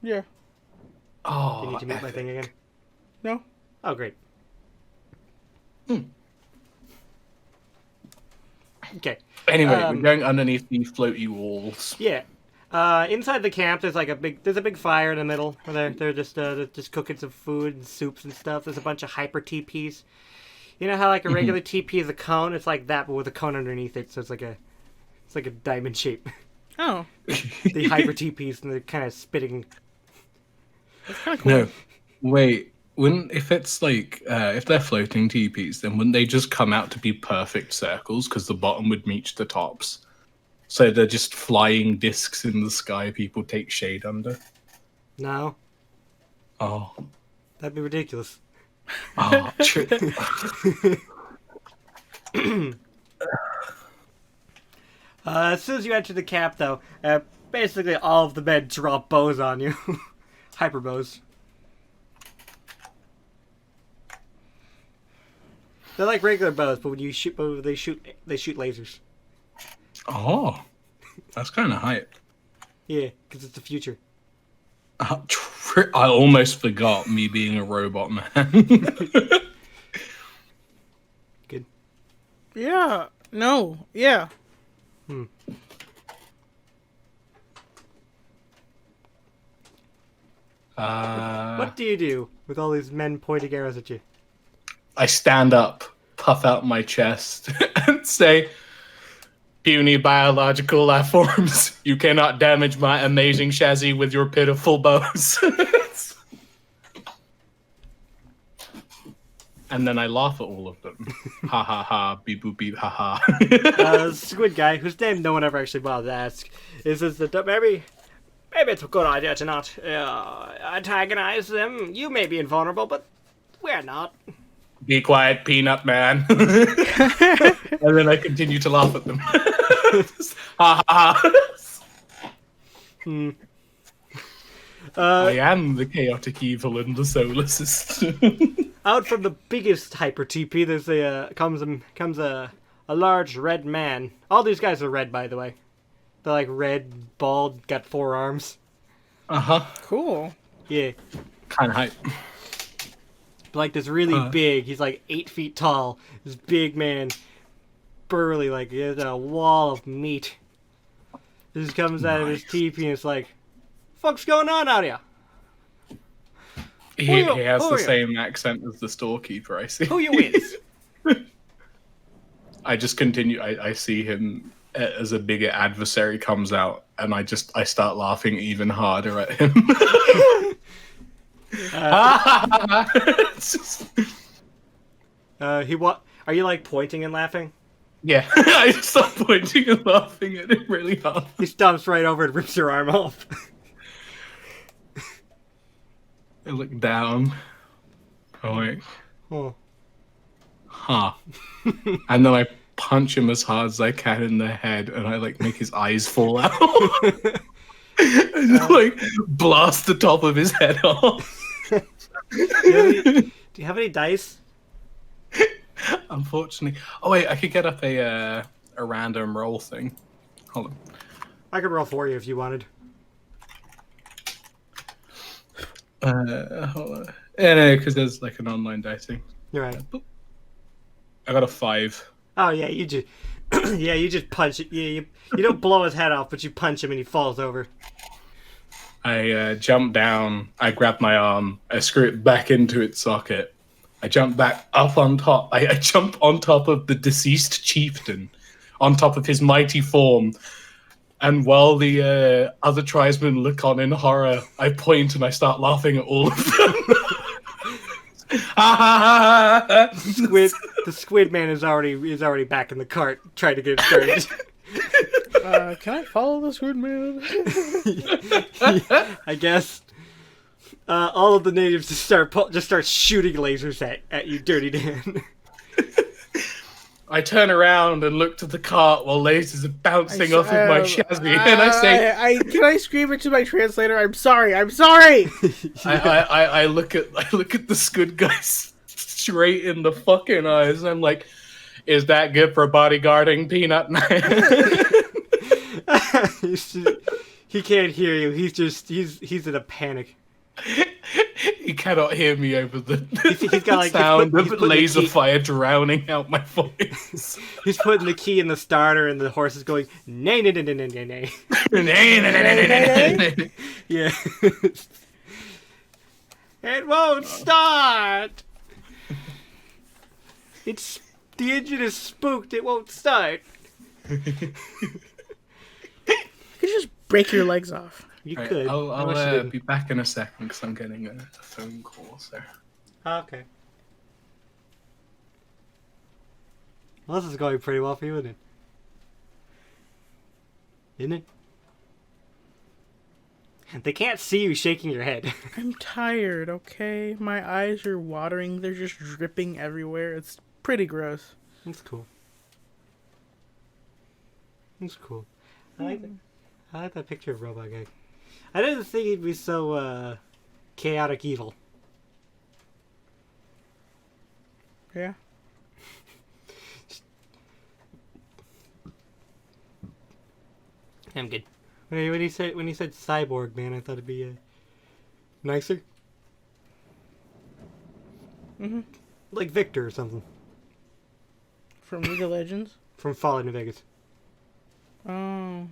Yeah. Oh, Do you need to mute my epic. thing again? No. Oh, great. Okay. Anyway, Um, we're going underneath the floaty walls. Yeah. Inside the camp, there's a big fire in the middle. Where they're just cooking some food and soups and stuff. There's a bunch of hyper TPs. You know how like a regular TP is a cone? It's like that, but with a cone underneath it. So it's like a diamond shape. Oh. The hyper TPs, and they're kind of spitting. That's kind of cool. No, wait. If it's like if they're floating TPs, then wouldn't they just come out to be perfect circles because the bottom would meet the tops? So they're just flying discs in the sky. People take shade under. No, Oh, that'd be ridiculous. oh, true. As soon as you enter the camp, though, basically all of the men drop bows on you. Hyper bows. They're like regular bows, but when you shoot, they shoot lasers. Oh, that's kind of hype. Yeah, because it's the future. I almost forgot me being a robot man. Good. Yeah. No. Yeah. What do you do with all these men pointing arrows at you? I stand up, puff out my chest, and say, "Puny biological life forms, you cannot damage my amazing chassis with your pitiful bows." And then I laugh at all of them. Ha ha ha, beep boop beep, ha ha. Squid guy, whose name no one ever actually bothered to ask, says that maybe it's a good idea to not antagonize them. You may be invulnerable, but we're not. Be quiet, peanut man. And then I continue to laugh at them. Ha ha ha. I am the chaotic evil in the solar system. Out from the biggest hyper TP, there's comes a large red man. All these guys are red, by the way. They're like red, bald, got 4 arms. Cool. Yeah, Kind of hype. like this really big. He's like 8 feet tall. This big man, burly, like he has a wall of meat. This comes out of his TP and it's like, "Fuck's going on out here? He has the same accent as the storekeeper, I see. Who you is?" I just continue. I see him as a bigger adversary comes out, and I start laughing even harder at him. Are you like pointing and laughing? Yeah, I start pointing and laughing at him really hard. He stomps right over and rips your arm off. I look down. Oh wait. Oh. Huh. And then I punch him as hard as I can in the head, and I like make his eyes fall out. I just like blast the top of his head off. Do you have any dice? Unfortunately. Oh wait, I could get up a random roll thing. Hold on. I could roll for you if you wanted. Hold on. Yeah, no, because there's like an online dicing. You're right. I got a 5. Oh yeah, you just you just punch it. Yeah, you don't blow his head off, but you punch him and he falls over. I jump down. I grab my arm. I screw it back into its socket. I jump back up on top. I jump on top of the deceased chieftain, on top of his mighty form. And while the other tribesmen look on in horror, I point and I start laughing at all of them. The squid man is already back in the cart trying to get it started. Can I follow the squid man? I guess. All of the natives just start shooting lasers at you, Dirty Dan. I turn around and look to the cart while lasers are bouncing off of my chassis, and I say, "Can I scream it to my translator? I'm sorry. I'm sorry." I look at the squid guy straight in the fucking eyes, and I'm like, "Is that good for bodyguarding, Peanut Man?" He can't hear you. He's in a panic. He cannot hear me over the he's got, like, sound he's of putting laser fire drowning out my voice. He's putting the key in the starter, and the horse is going, nay, nay, nay, nay, nay, nay, nay. Yeah. It won't start. The engine is spooked. It won't start. You could just break your legs off. You Right, could. I'll be back in a second because I'm getting a phone call. So. Okay. Well, this is going pretty well for you, isn't it? Isn't it? They can't see you shaking your head. I'm tired, okay? My eyes are watering. They're just dripping everywhere. It's pretty gross. That's cool. That's cool. I like that picture of Robot Guy. I didn't think he'd be so chaotic evil. Yeah. I'm good. When he said cyborg, man, I thought it'd be nicer. Mhm. Like Victor or something From League of Legends. from Fallout New Vegas. Oh.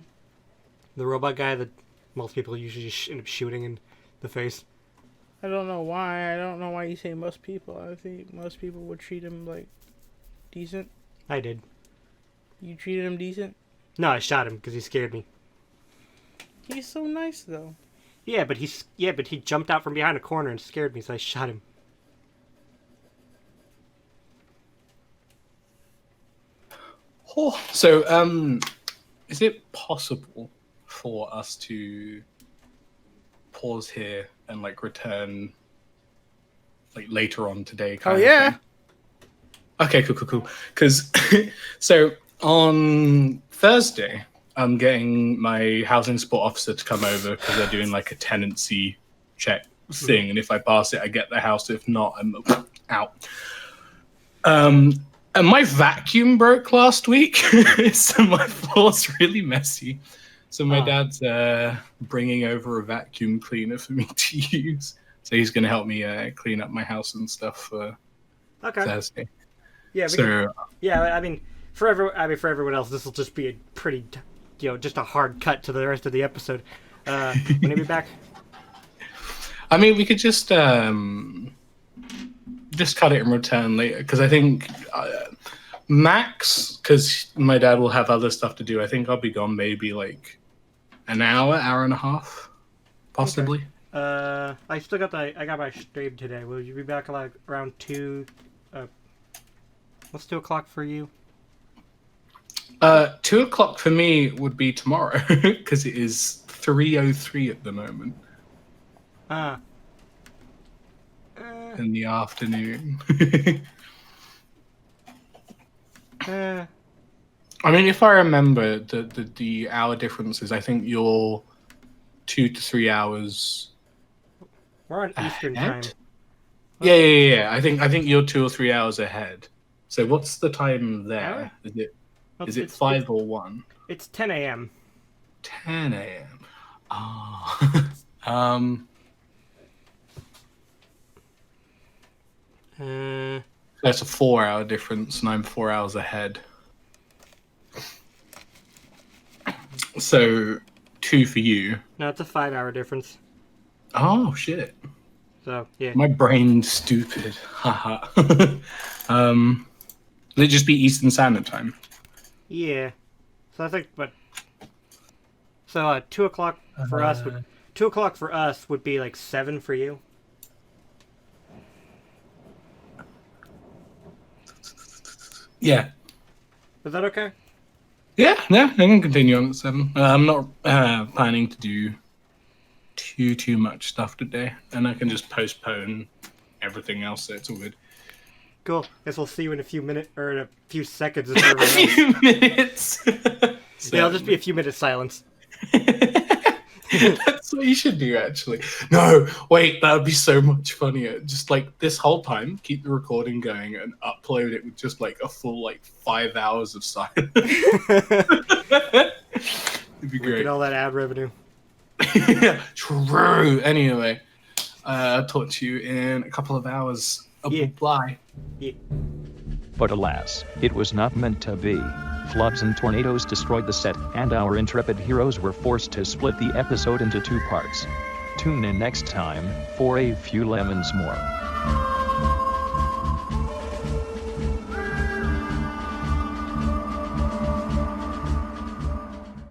The robot guy that most people usually just end up shooting in the face. I don't know why. I don't know why you say most people. I think most people would treat him like decent. I did. You treated him decent? No, I shot him because he scared me. He's so nice though. Yeah, but he jumped out from behind a corner and scared me, so I shot him. Oh, so, is it possible for us to pause here and like return like later on today? Oh yeah. Okay, cool. Because so on Thursday, I'm getting my housing support officer to come over because they're doing like a tenancy check thing, and if I pass it, I get the house. If not, I'm out. And my vacuum broke last week, so my floor's really messy. So my dad's bringing over a vacuum cleaner for me to use. So he's going to help me clean up my house and stuff for Thursday. Yeah. I mean, for everyone else, this will just be a pretty, just a hard cut to the rest of the episode. When you be back? I mean, we could just cut it and return later, because I think max, because my dad will have other stuff to do. I think I'll be gone maybe like an hour and a half, possibly. Okay. I got my stream today. Will you be back like around 2? What's 2 o'clock for you? 2 o'clock for me would be tomorrow, because it is 3:03 at the moment. In the afternoon. I mean, if I remember the hour differences, I think you're 2 to 3 hours. We're on Eastern time. Yeah. I think you're 2 or 3 hours ahead. So what's the time there? Is it 5 or 1? It's 10 a.m. 10 a.m. Oh. That's a 4-hour difference, and I'm 4 hours ahead. So 2 for you. No, it's a 5-hour difference. Oh shit. So yeah. My brain's stupid. Haha. Will it just be Eastern Standard Time? Yeah. So I think, so 2 o'clock for us would 2 o'clock for us would be like 7 for you. Yeah. Is that okay? Yeah, I can continue on at 7. I'm not planning to do too much stuff today, and I can just postpone everything else, so it's all good. Cool. Guess we'll see you in a few minutes, or in a few seconds. A few minutes. Yeah, I'll just be a few minutes silence. That's what you should do, actually. No, wait, that would be so much funnier. Just like this whole time, keep the recording going and upload it with just like a full 5 hours of silence. It'd be great. Get all that ad revenue. True. Anyway, I'll talk to you in a couple of hours. Bye. Yeah. But alas, it was not meant to be. Floods and tornadoes destroyed the set, and our intrepid heroes were forced to split the episode into 2 parts. Tune in next time for a few lemons more.